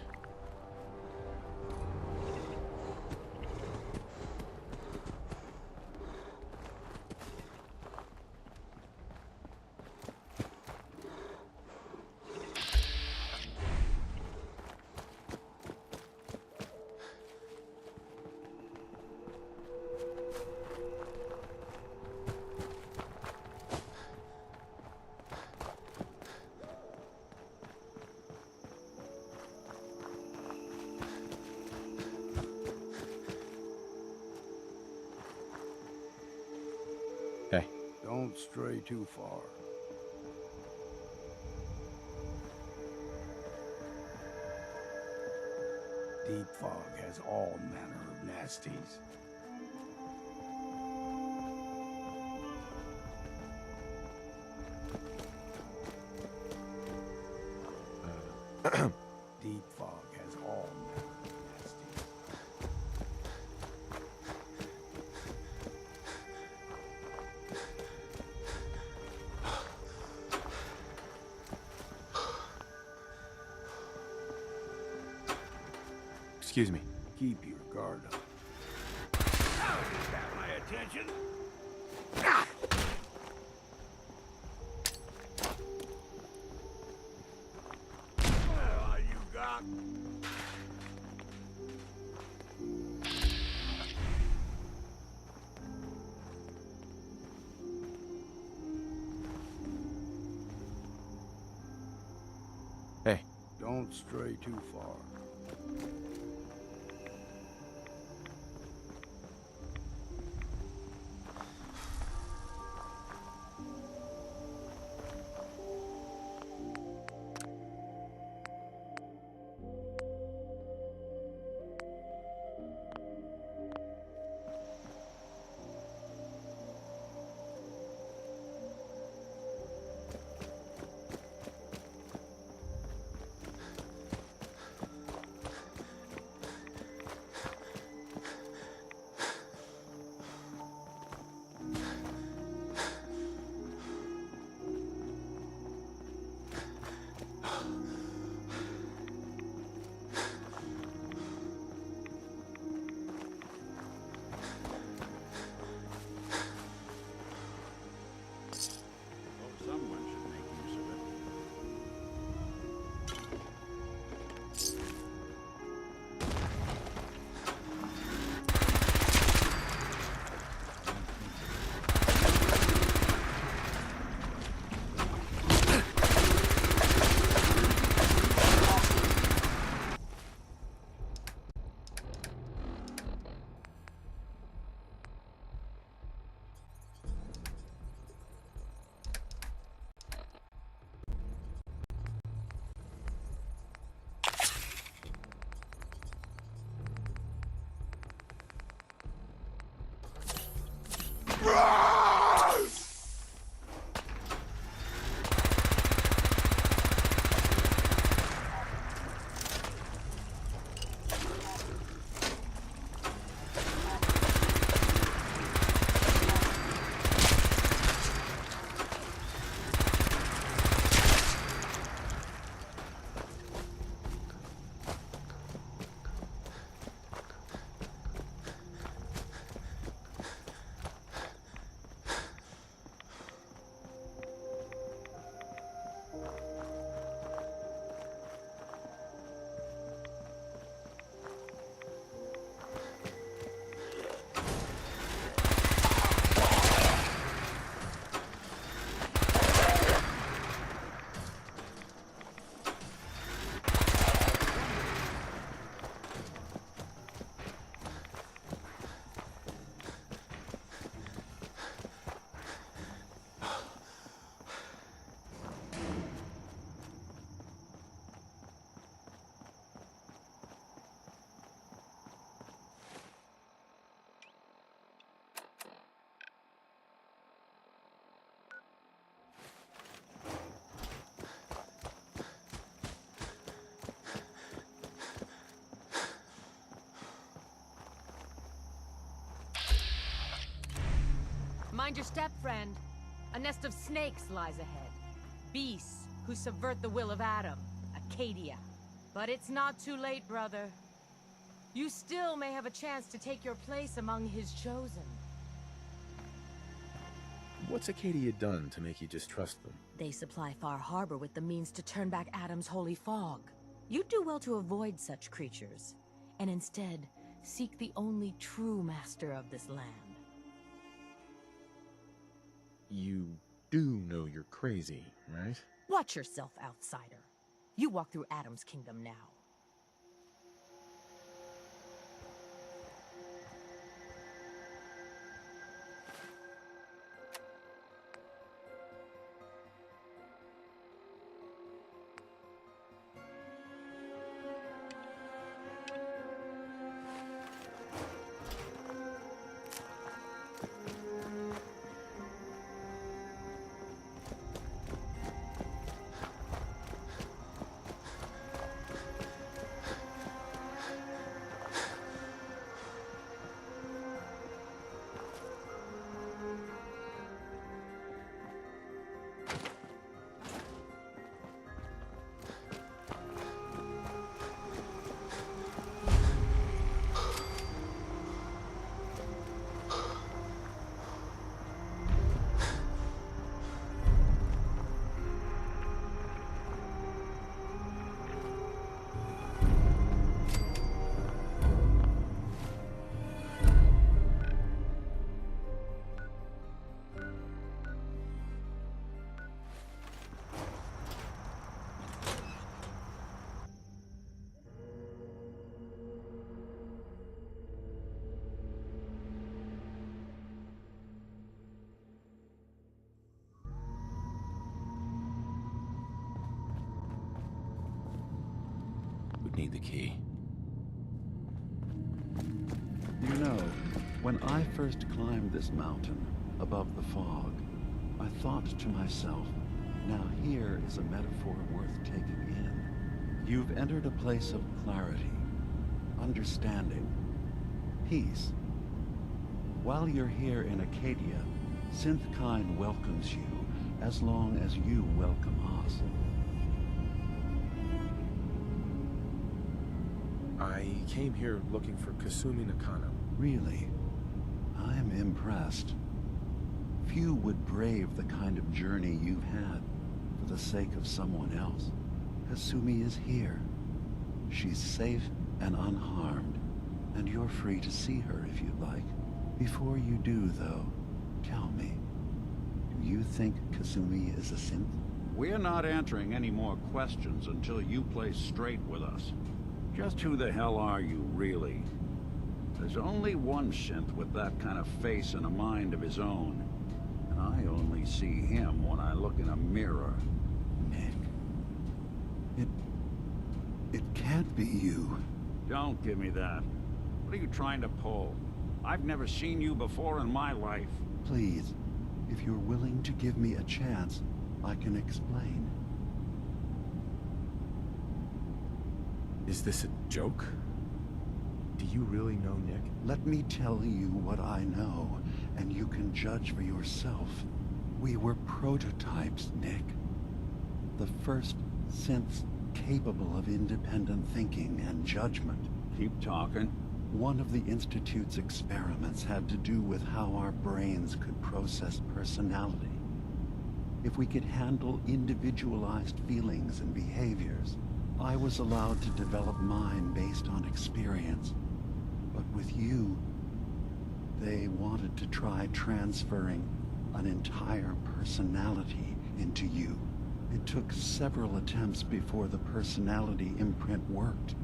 Hey. Don't stray too far. Deep fog has all manner of nasties. Deep fog has all manner of nasties. Excuse me. Keep your guard up. Now you got my attention. All you got. Hey. Don't stray too far. Mind your step, friend. A nest of snakes lies ahead. Beasts who subvert the will of Adam, Acadia. But it's not too late, brother. You still may have a chance to take your place among his chosen. What's Acadia done to make you just trust them? They supply Far Harbor with the means to turn back Adam's holy fog. You'd do well to avoid such creatures, and instead seek the only true master of this land. You do know you're crazy, right? Watch yourself, outsider. You walk through Adam's kingdom now. Need the key. You know, when I first climbed this mountain above the fog, I thought to myself, now here is a metaphor worth taking in. You've entered a place of clarity, understanding, peace. While you're here in Acadia, Synthkind welcomes you as long as you welcome us. I came here looking for Kasumi Nakano. Really? I'm impressed. Few would brave the kind of journey you've had for the sake of someone else. Kasumi is here. She's safe and unharmed, and you're free to see her if you'd like. Before you do, though, tell me, do you think Kasumi is a synth? We're not answering any more questions until you play straight with us. Just who the hell are you, really? There's only one synth with that kind of face and a mind of his own. And I only see him when I look in a mirror. Nick. It can't be you. Don't give me that. What are you trying to pull? I've never seen you before in my life. Please, if you're willing to give me a chance, I can explain. Is this a joke? Do you really know Nick? Let me tell you what I know, and you can judge for yourself. We were prototypes, Nick. The first synths capable of independent thinking and judgment. Keep talking. One of the Institute's experiments had to do with how our brains could process personality. If we could handle individualized feelings and behaviors, I was allowed to develop mine based on experience. But with you, they wanted to try transferring an entire personality into you. It took several attempts before the personality imprint worked.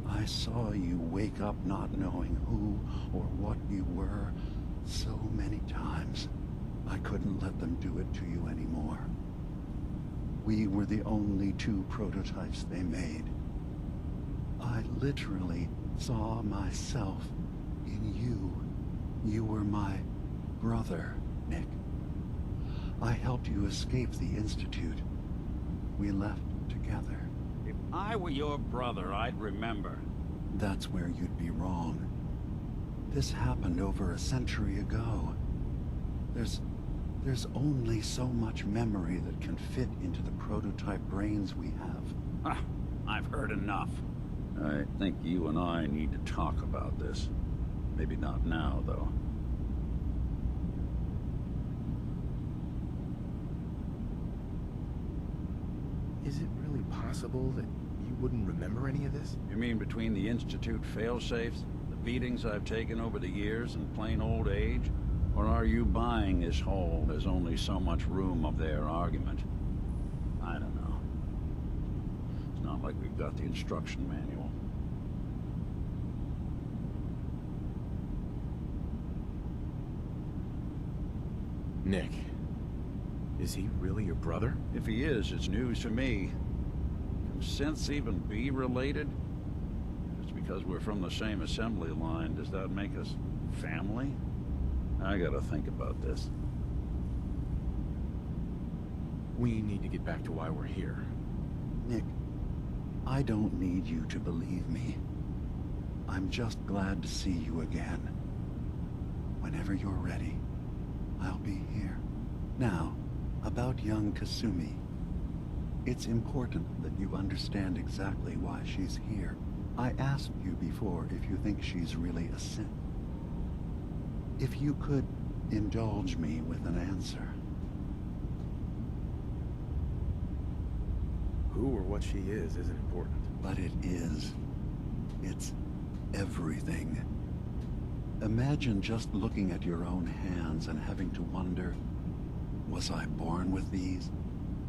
I saw you wake up not knowing who or what you were so many times. I couldn't let them do it to you anymore. We were the only two prototypes they made. I literally saw myself in you. You were my brother, Nick. I helped you escape the Institute. We left together. If I were your brother, I'd remember. That's where you'd be wrong. This happened over a century ago. There's only so much memory that can fit into the prototype brains we have. Ah, I've heard enough. I think you and I need to talk about this. Maybe not now, though. Is it really possible that you wouldn't remember any of this? You mean between the Institute failsafes, the beatings I've taken over the years, and plain old age? Or are you buying this whole "there's only so much room" of their argument? I don't know. It's not like we've got the instruction manual. Nick, is he really your brother? If he is, it's news to me. Can synths even be related? Just because we're from the same assembly line, does that make us family? I gotta think about this. We need to get back to why we're here. Nick, I don't need you to believe me. I'm just glad to see you again. Whenever you're ready, I'll be here. Now, about young Kasumi. It's important that you understand exactly why she's here. I asked you before if you think she's really a synth. If you could indulge me with an answer. Who or what she is isn't important. But it is. It's everything. Imagine just looking at your own hands and having to wonder, was I born with these?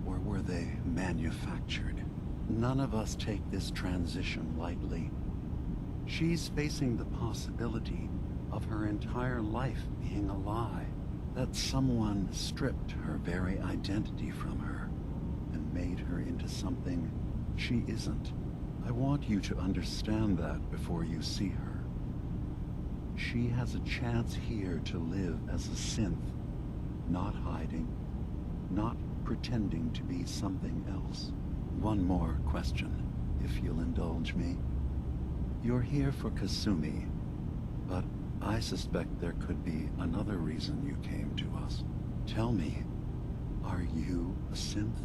Or were they manufactured? None of us take this transition lightly. She's facing the possibility of her entire life being a lie. That someone stripped her very identity from her and made her into something she isn't. I want you to understand that before you see her. She has a chance here to live as a synth, not hiding, not pretending to be something else. One more question, if you'll indulge me. You're here for Kasumi, but I suspect there could be another reason you came to us. Tell me, are you a synth?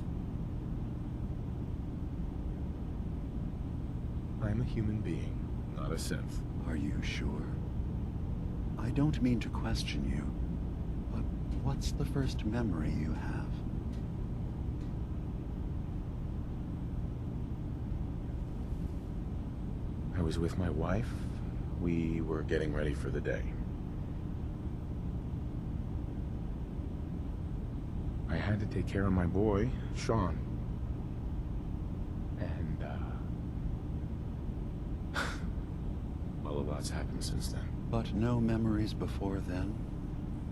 I'm a human being, not a synth. Are you sure? I don't mean to question you, but what's the first memory you have? I was with my wife. We were getting ready for the day. I had to take care of my boy, Sean. And, well, a lot's happened since then. But no memories before then?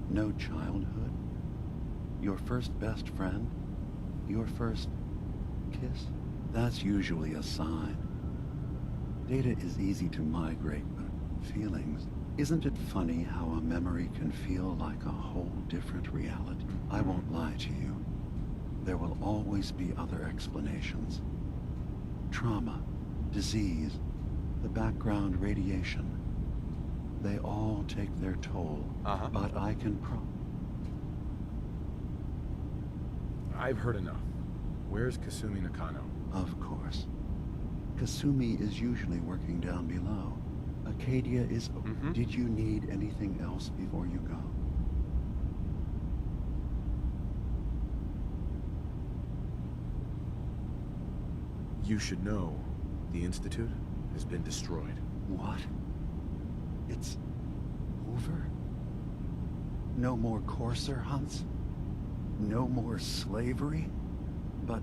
No childhood? Your first best friend? Your first kiss? That's usually a sign. Data is easy to migrate, but feelings... Isn't it funny how a memory can feel like a whole different reality? I won't lie to you. There will always be other explanations. Trauma, disease, the background radiation. They all take their toll, but I can I've heard enough. Where's Kasumi Nakano? Of course. Kasumi is usually working down below. Acadia is... Did you need anything else before you go? You should know, the Institute has been destroyed. What? It's over? No more courser hunts? No more slavery? But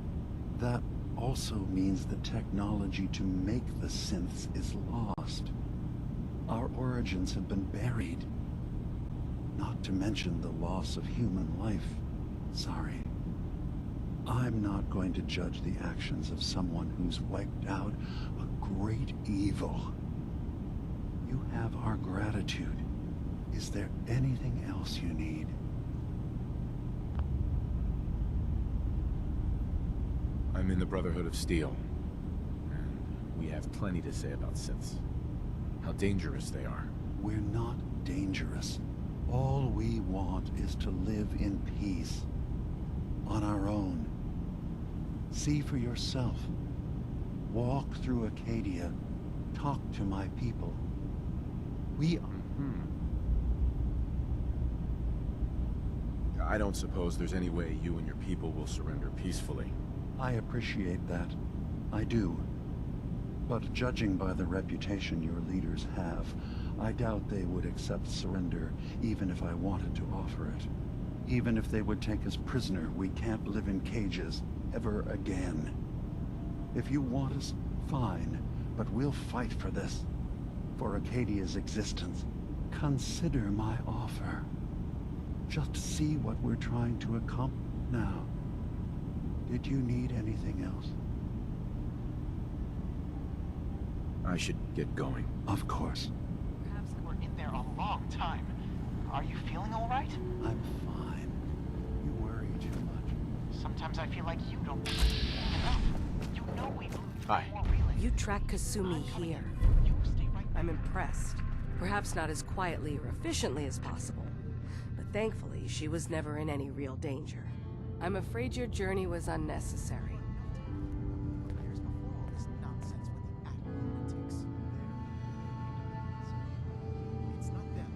that also means the technology to make the synths is lost. Our origins have been buried. Not to mention the loss of human life. Sorry. I'm not going to judge the actions of someone who's wiped out a great evil. You have our gratitude. Is there anything else you need? I'm in the Brotherhood of Steel. And we have plenty to say about synths. How dangerous they are. We're not dangerous. All we want is to live in peace. On our own. See for yourself. Walk through Acadia. Talk to my people. We are... I don't suppose there's any way you and your people will surrender peacefully. I appreciate that. I do. But judging by the reputation your leaders have, I doubt they would accept surrender even if I wanted to offer it. Even if they would take us prisoner, we can't live in cages ever again. If you want us, fine, but we'll fight for this. For Acadia's existence. Consider my offer. Just see what we're trying to accomplish now. Did you need anything else? I should get going. Of course. Perhaps we're in there a long time. Are you feeling all right? I'm fine. You worry too much. Sometimes I feel like you don't enough. You know we moved Hi. more relays. You track Kasumi here. I'm impressed. Perhaps not as quietly or efficiently as possible, but thankfully she was never in any real danger. I'm afraid your journey was unnecessary. Years before all this nonsense with the Atom lunatics. It's not them.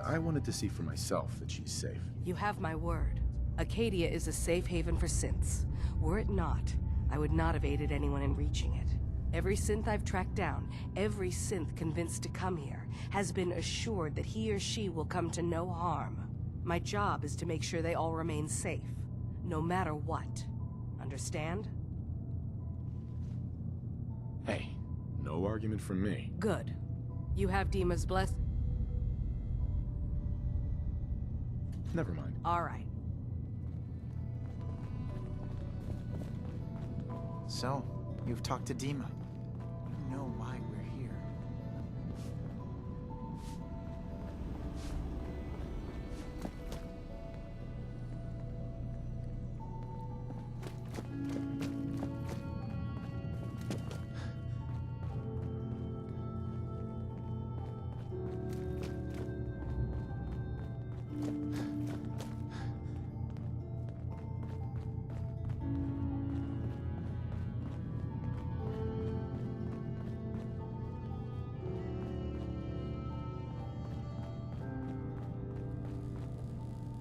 I wanted to see for myself that she's safe. You have my word. Acadia is a safe haven for synths. Were it not, I would not have aided anyone in reaching it. Every synth I've tracked down, every synth convinced to come here, has been assured that he or she will come to no harm. My job is to make sure they all remain safe, no matter what. Understand? Hey, no argument from me. Good. You have Dima's bless... Never mind. All right. So, you've talked to Dima. You know why we're here.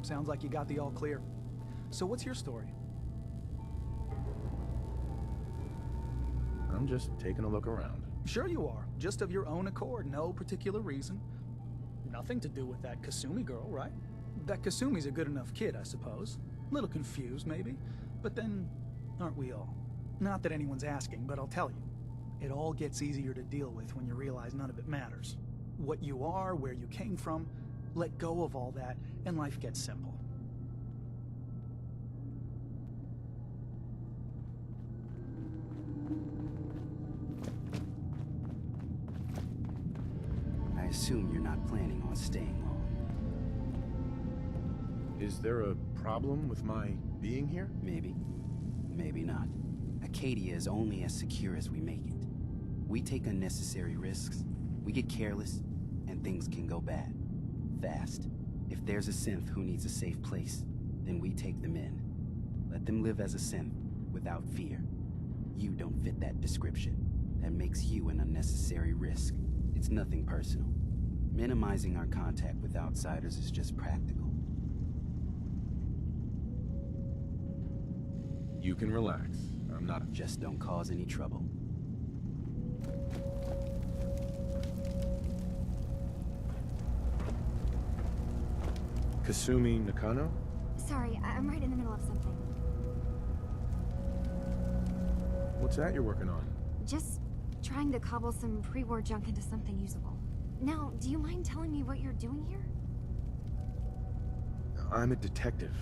Sounds like you got the all clear. So what's your story? I'm just taking a look around. Sure you are. Just of your own accord, no particular reason. Nothing to do with that Kasumi girl, right? That Kasumi's a good enough kid, I suppose. A little confused, maybe. But then, aren't we all? Not that anyone's asking, but I'll tell you. It all gets easier to deal with when you realize none of it matters. What you are, where you came from, let go of all that, and life gets simple. I assume you're not planning on staying long. Is there a problem with my being here? Maybe. Maybe not. Acadia is only as secure as we make it. We take unnecessary risks, we get careless, and things can go bad. Fast. If there's a synth who needs a safe place, then we take them in. Let them live as a synth, without fear. You don't fit that description. That makes you an unnecessary risk. It's nothing personal. Minimizing our contact with outsiders is just practical. You can relax. I'm not... Just don't cause any trouble. Kasumi Nakano? Sorry, I'm right in the middle of something. What's that you're working on? Just trying to cobble some pre-war junk into something usable. Now, do you mind telling me what you're doing here? I'm a detective.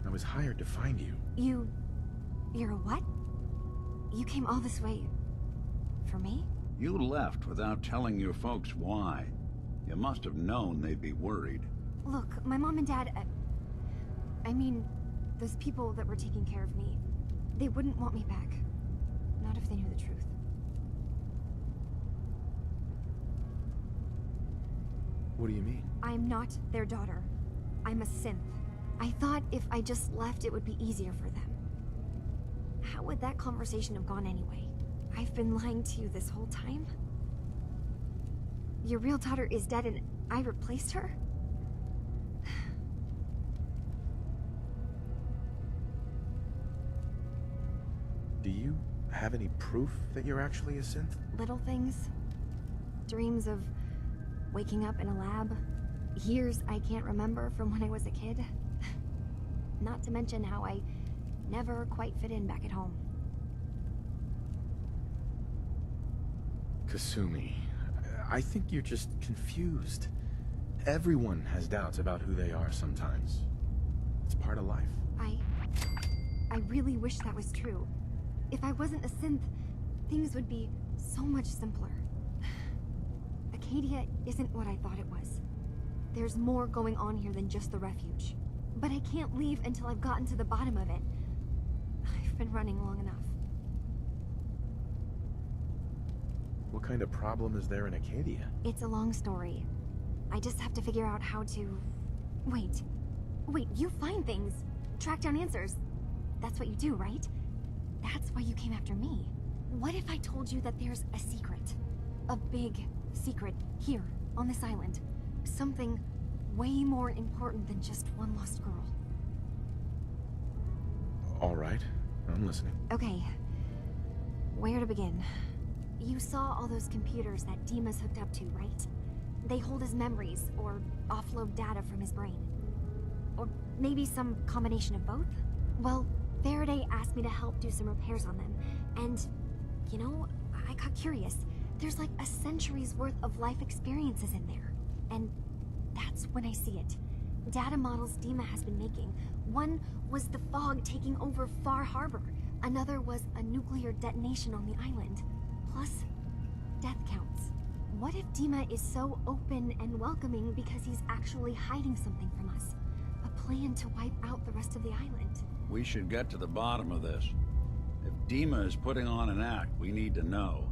I was hired to find you. You're a what? You came all this way... for me? You left without telling your folks why. You must have known they'd be worried. Look, my mom and dad... I mean, those people that were taking care of me, they wouldn't want me back. Not if they knew the truth. What do you mean? I'm not their daughter. I'm a synth. I thought if I just left, it would be easier for them. How would that conversation have gone anyway? I've been lying to you this whole time? Your real daughter is dead and I replaced her? Do you have any proof that you're actually a synth? Little things. Dreams of waking up in a lab. Years I can't remember from when I was a kid. Not to mention how I never quite fit in back at home. Kasumi, I think you're just confused. Everyone has doubts about who they are sometimes. It's part of life. I really wish that was true. If I wasn't a synth, things would be so much simpler. Acadia isn't what I thought it was. There's more going on here than just the refuge. But I can't leave until I've gotten to the bottom of it. I've been running long enough. What kind of problem is there in Acadia? It's a long story. I just have to figure out how to... Wait, you find things. Track down answers. That's what you do, right? That's why you came after me. What if I told you that there's a secret? A big secret here, on this island. Something way more important than just one lost girl. All right, I'm listening. Okay. Where to begin? You saw all those computers that Dima's hooked up to, right? They hold his memories, or offload data from his brain. Or maybe some combination of both? Well, Faraday asked me to help do some repairs on them, and, you know, I got curious. There's like a century's worth of life experiences in there. And that's when I see it. Data models Dima has been making. One was the fog taking over Far Harbor. Another was a nuclear detonation on the island. Plus, death counts. What if Dima is so open and welcoming because he's actually hiding something from us? A plan to wipe out the rest of the island. We should get to the bottom of this. If Dima is putting on an act, we need to know.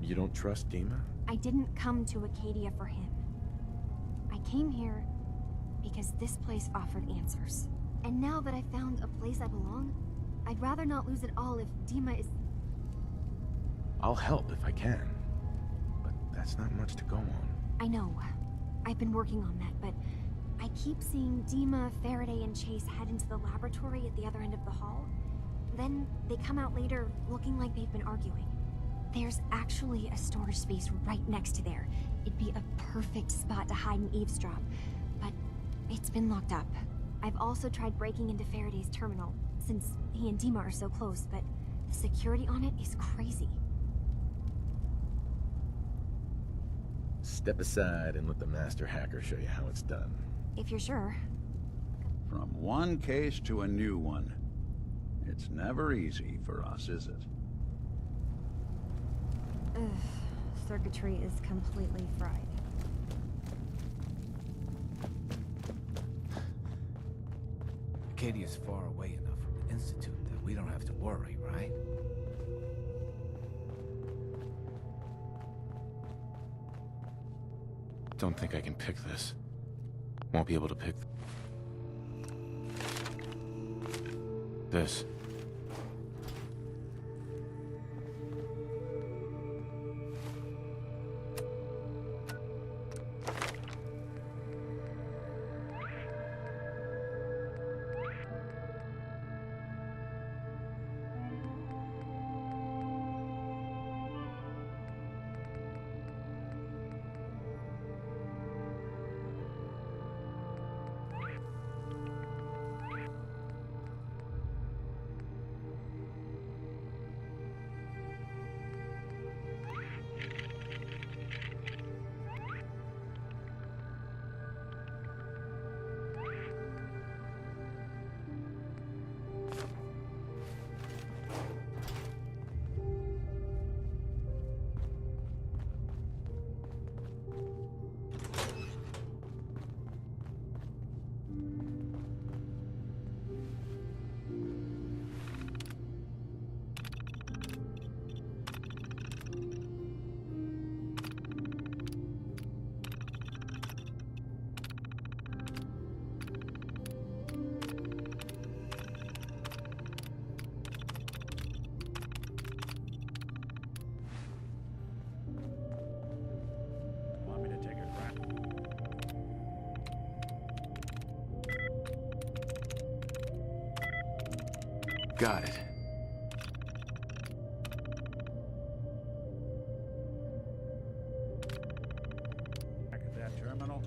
You don't trust Dima? I didn't come to Acadia for him. I came here because this place offered answers. And now that I found a place I belong, I'd rather not lose it all if Dima is... I'll help if I can. But that's not much to go on. I know. I've been working on that, but I keep seeing Dima, Faraday, and Chase head into the laboratory at the other end of the hall. Then they come out later looking like they've been arguing. There's actually a storage space right next to there. It'd be a perfect spot to hide and eavesdrop, but it's been locked up. I've also tried breaking into Faraday's terminal, since he and Dima are so close, but the security on it is crazy. Step aside and let the master hacker show you how it's done. If you're sure. From one case to a new one. It's never easy for us, is it? Ugh, circuitry is completely fried. Acadia's far away enough from the Institute that we don't have to worry, right? Don't think I can pick this. Won't be able to pick this. Got it. Back at that terminal.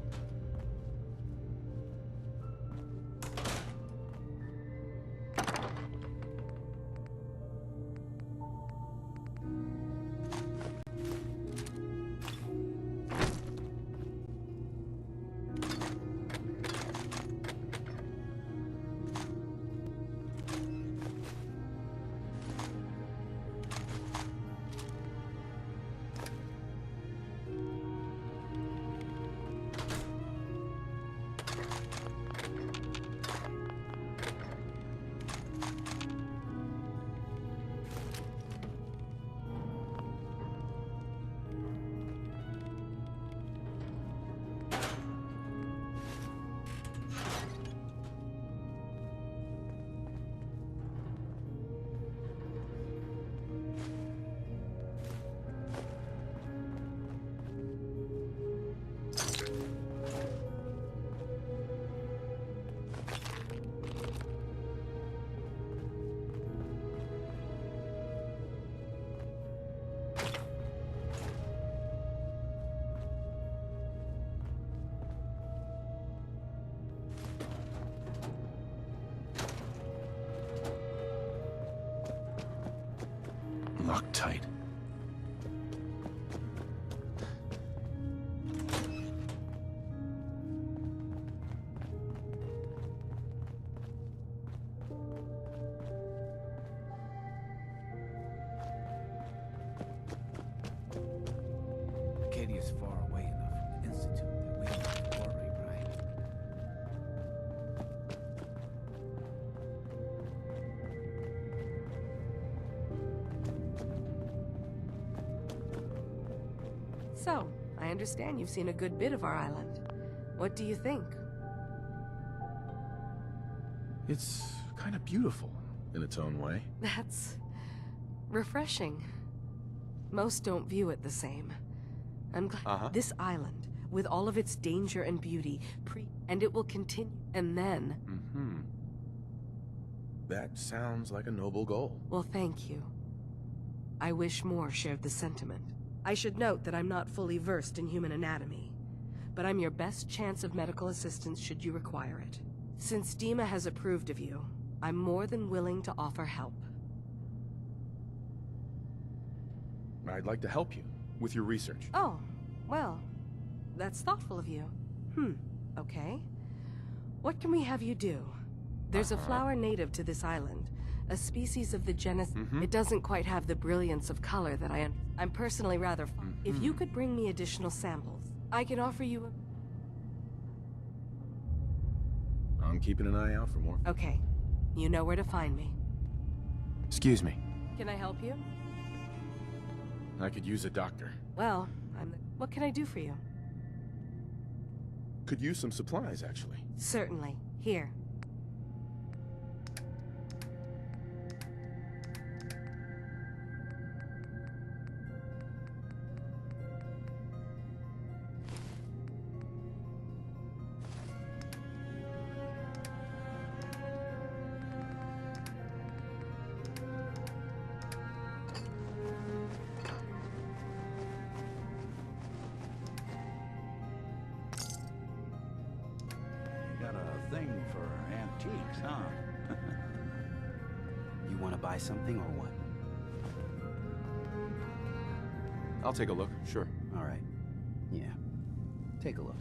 Locked tight. Acadia's far away enough from the Institute that we don't have to worry, right? So, I understand you've seen a good bit of our island. What do you think? It's kind of beautiful, in its own way. That's refreshing. Most don't view it the same. I'm glad this island, with all of its danger and beauty, and it will continue. And then... Mm-hmm. That sounds like a noble goal. Well, thank you. I wish more shared the sentiment. I should note that I'm not fully versed in human anatomy, but I'm your best chance of medical assistance should you require it. Since Dima has approved of you, I'm more than willing to offer help. I'd like to help you with your research. Oh, well, that's thoughtful of you. Okay. What can we have you do? There's a flower native to this island, a species of the genus. It doesn't quite have the brilliance of color that I'm personally rather fond. If you could bring me additional samples, I can offer you I'm keeping an eye out for more. Okay. You know where to find me. Excuse me. Can I help you? I could use a doctor. Well, what can I do for you? Could use some supplies, actually. Certainly. Here. For antiques, huh? You want to buy something or what? I'll take a look, sure. All right. Yeah. Take a look.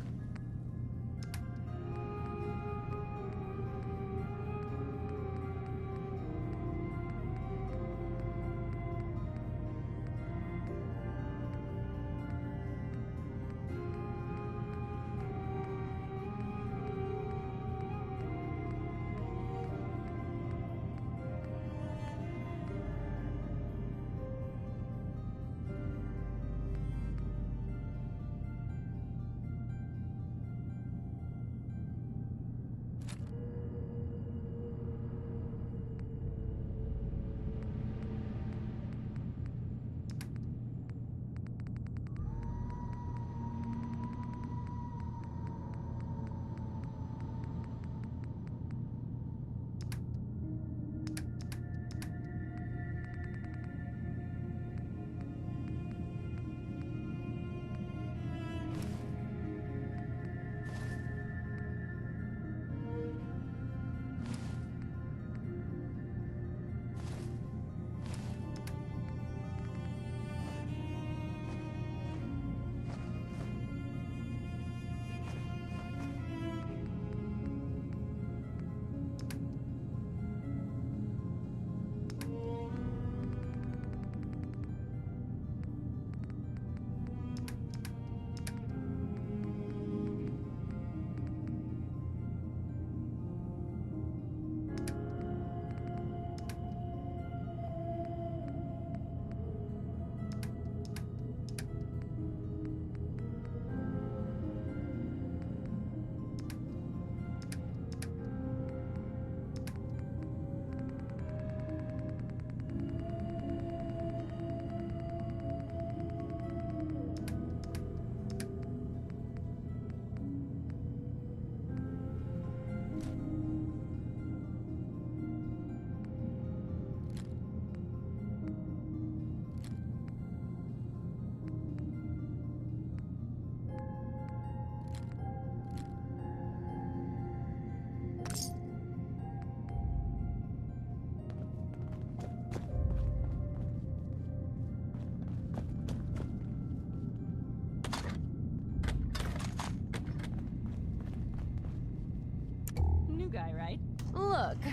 Look,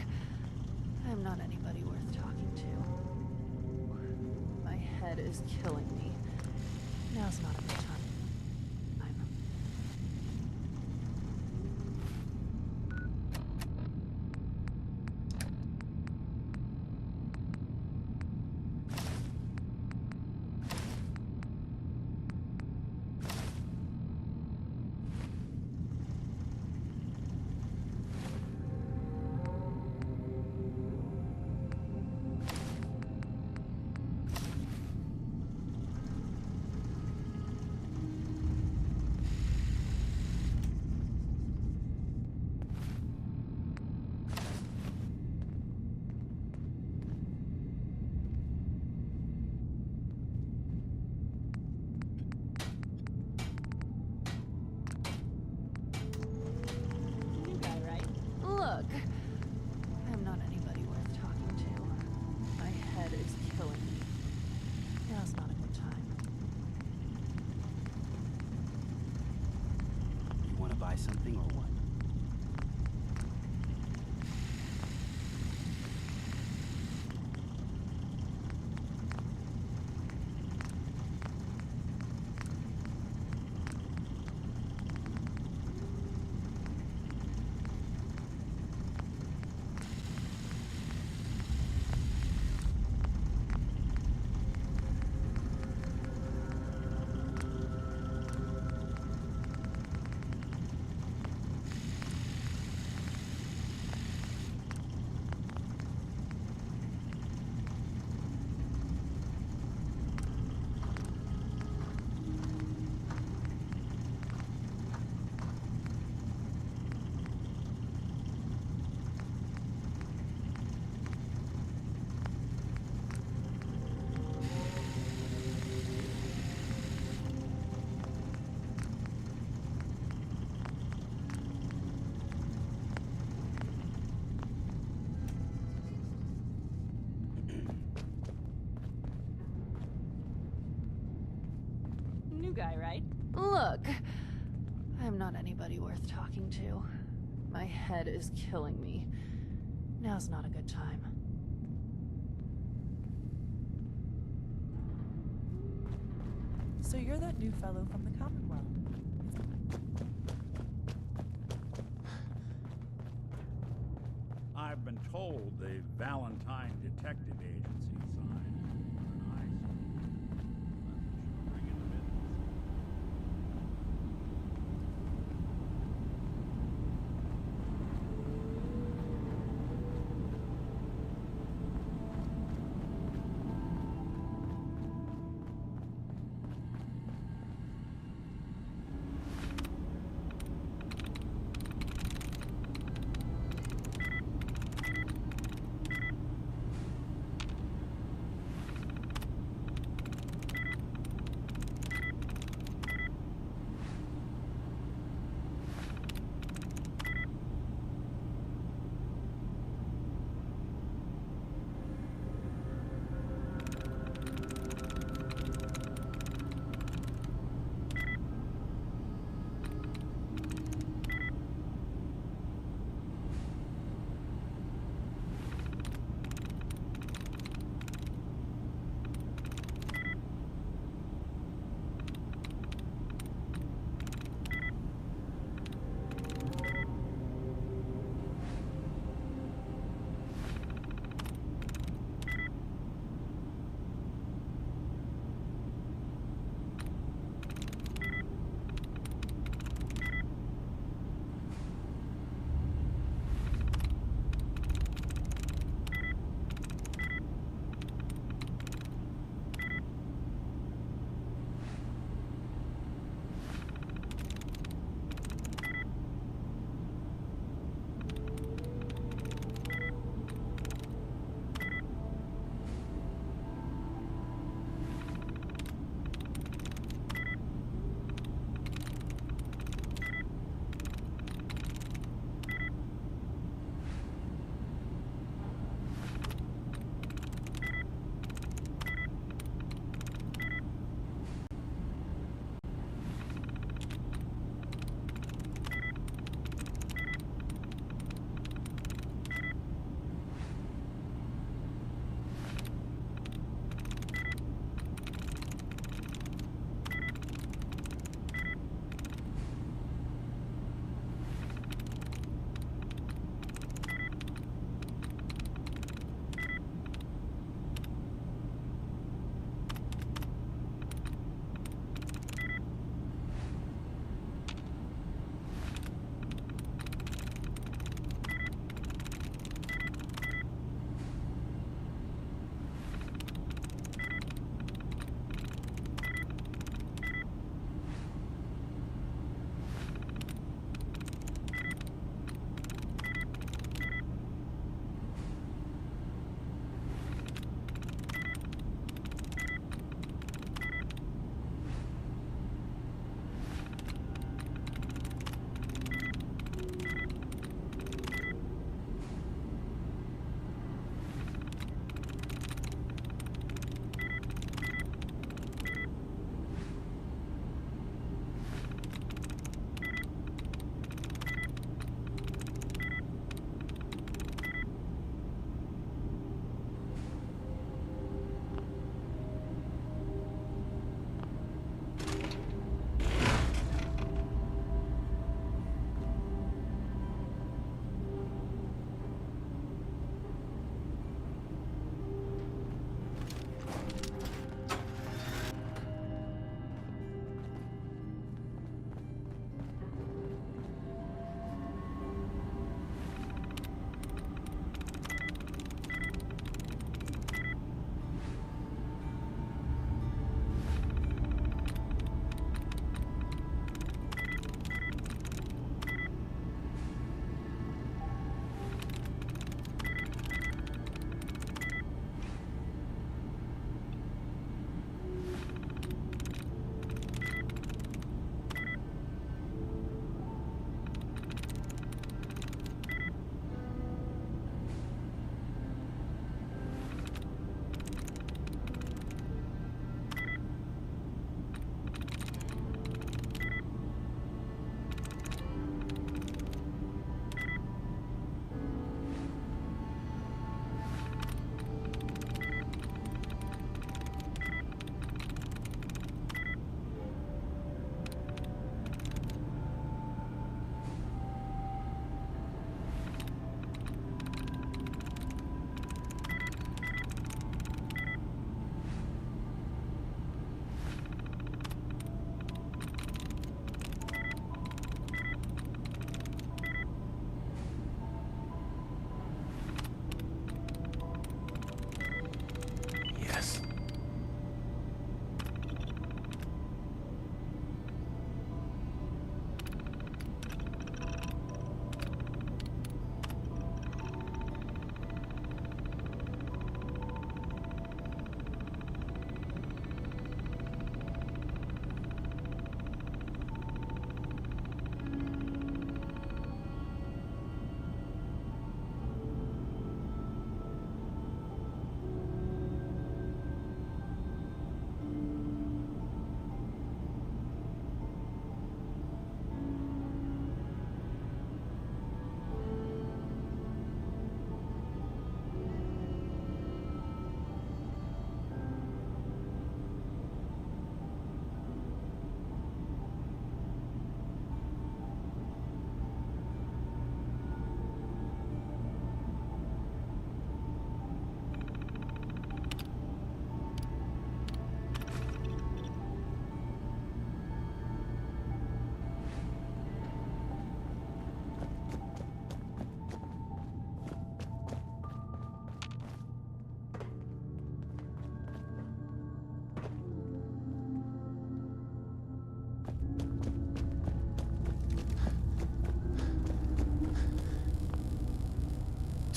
I'm not anybody worth talking to. My head is killing me. Now's not a good time. Look, I'm not anybody worth talking to. My head is killing me. Now's not a good time. You want to buy something or what? Guy, right? Look, I'm not anybody worth talking to. My head is killing me. Now's not a good time. So you're that new fellow from the Commonwealth. I've been told the Valentine Detective Agency signed an ISO. Bring in the business.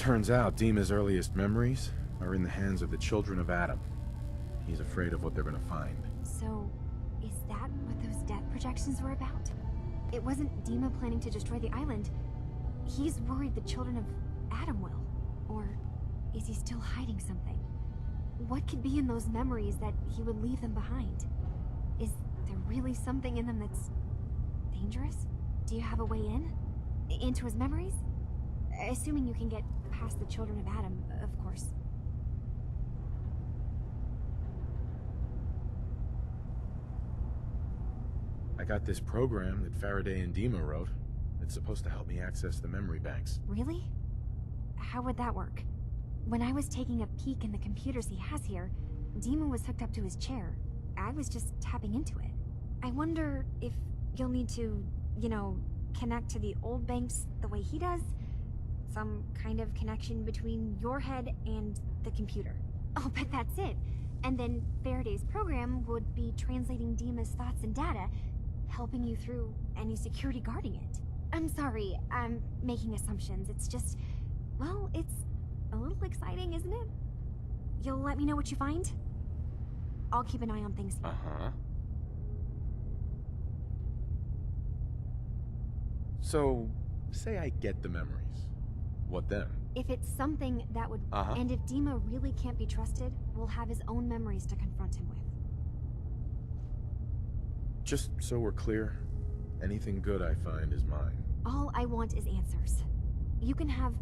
Turns out Dima's earliest memories are in the hands of the children of Adam. He's afraid of what they're gonna find. So, is that what those death projections were about? It wasn't Dima planning to destroy the island. He's worried the children of Adam will. Or is he still hiding something? What could be in those memories that he would leave them behind? Is there really something in them that's dangerous? Do you have a way in? Into his memories? Assuming you can get past the children of Adam, of course. I got this program that Faraday and Dima wrote. It's supposed to help me access the memory banks. Really? How would that work? When I was taking a peek in the computers he has here, Dima was hooked up to his chair. I was just tapping into it. I wonder if you'll need to, you know, connect to the old banks the way he does? Some kind of connection between your head and the computer. Oh, but that's it. And then Faraday's program would be translating Dima's thoughts and data, helping you through any security guarding it. I'm sorry, I'm making assumptions. It's just, well, it's a little exciting, isn't it? You'll let me know what you find? I'll keep an eye on things. Uh-huh. So, say I get the memories. What then? If it's something that would... And if Dima really can't be trusted, we'll have his own memories to confront him with. Just so we're clear, anything good I find is mine. All I want is answers. You can have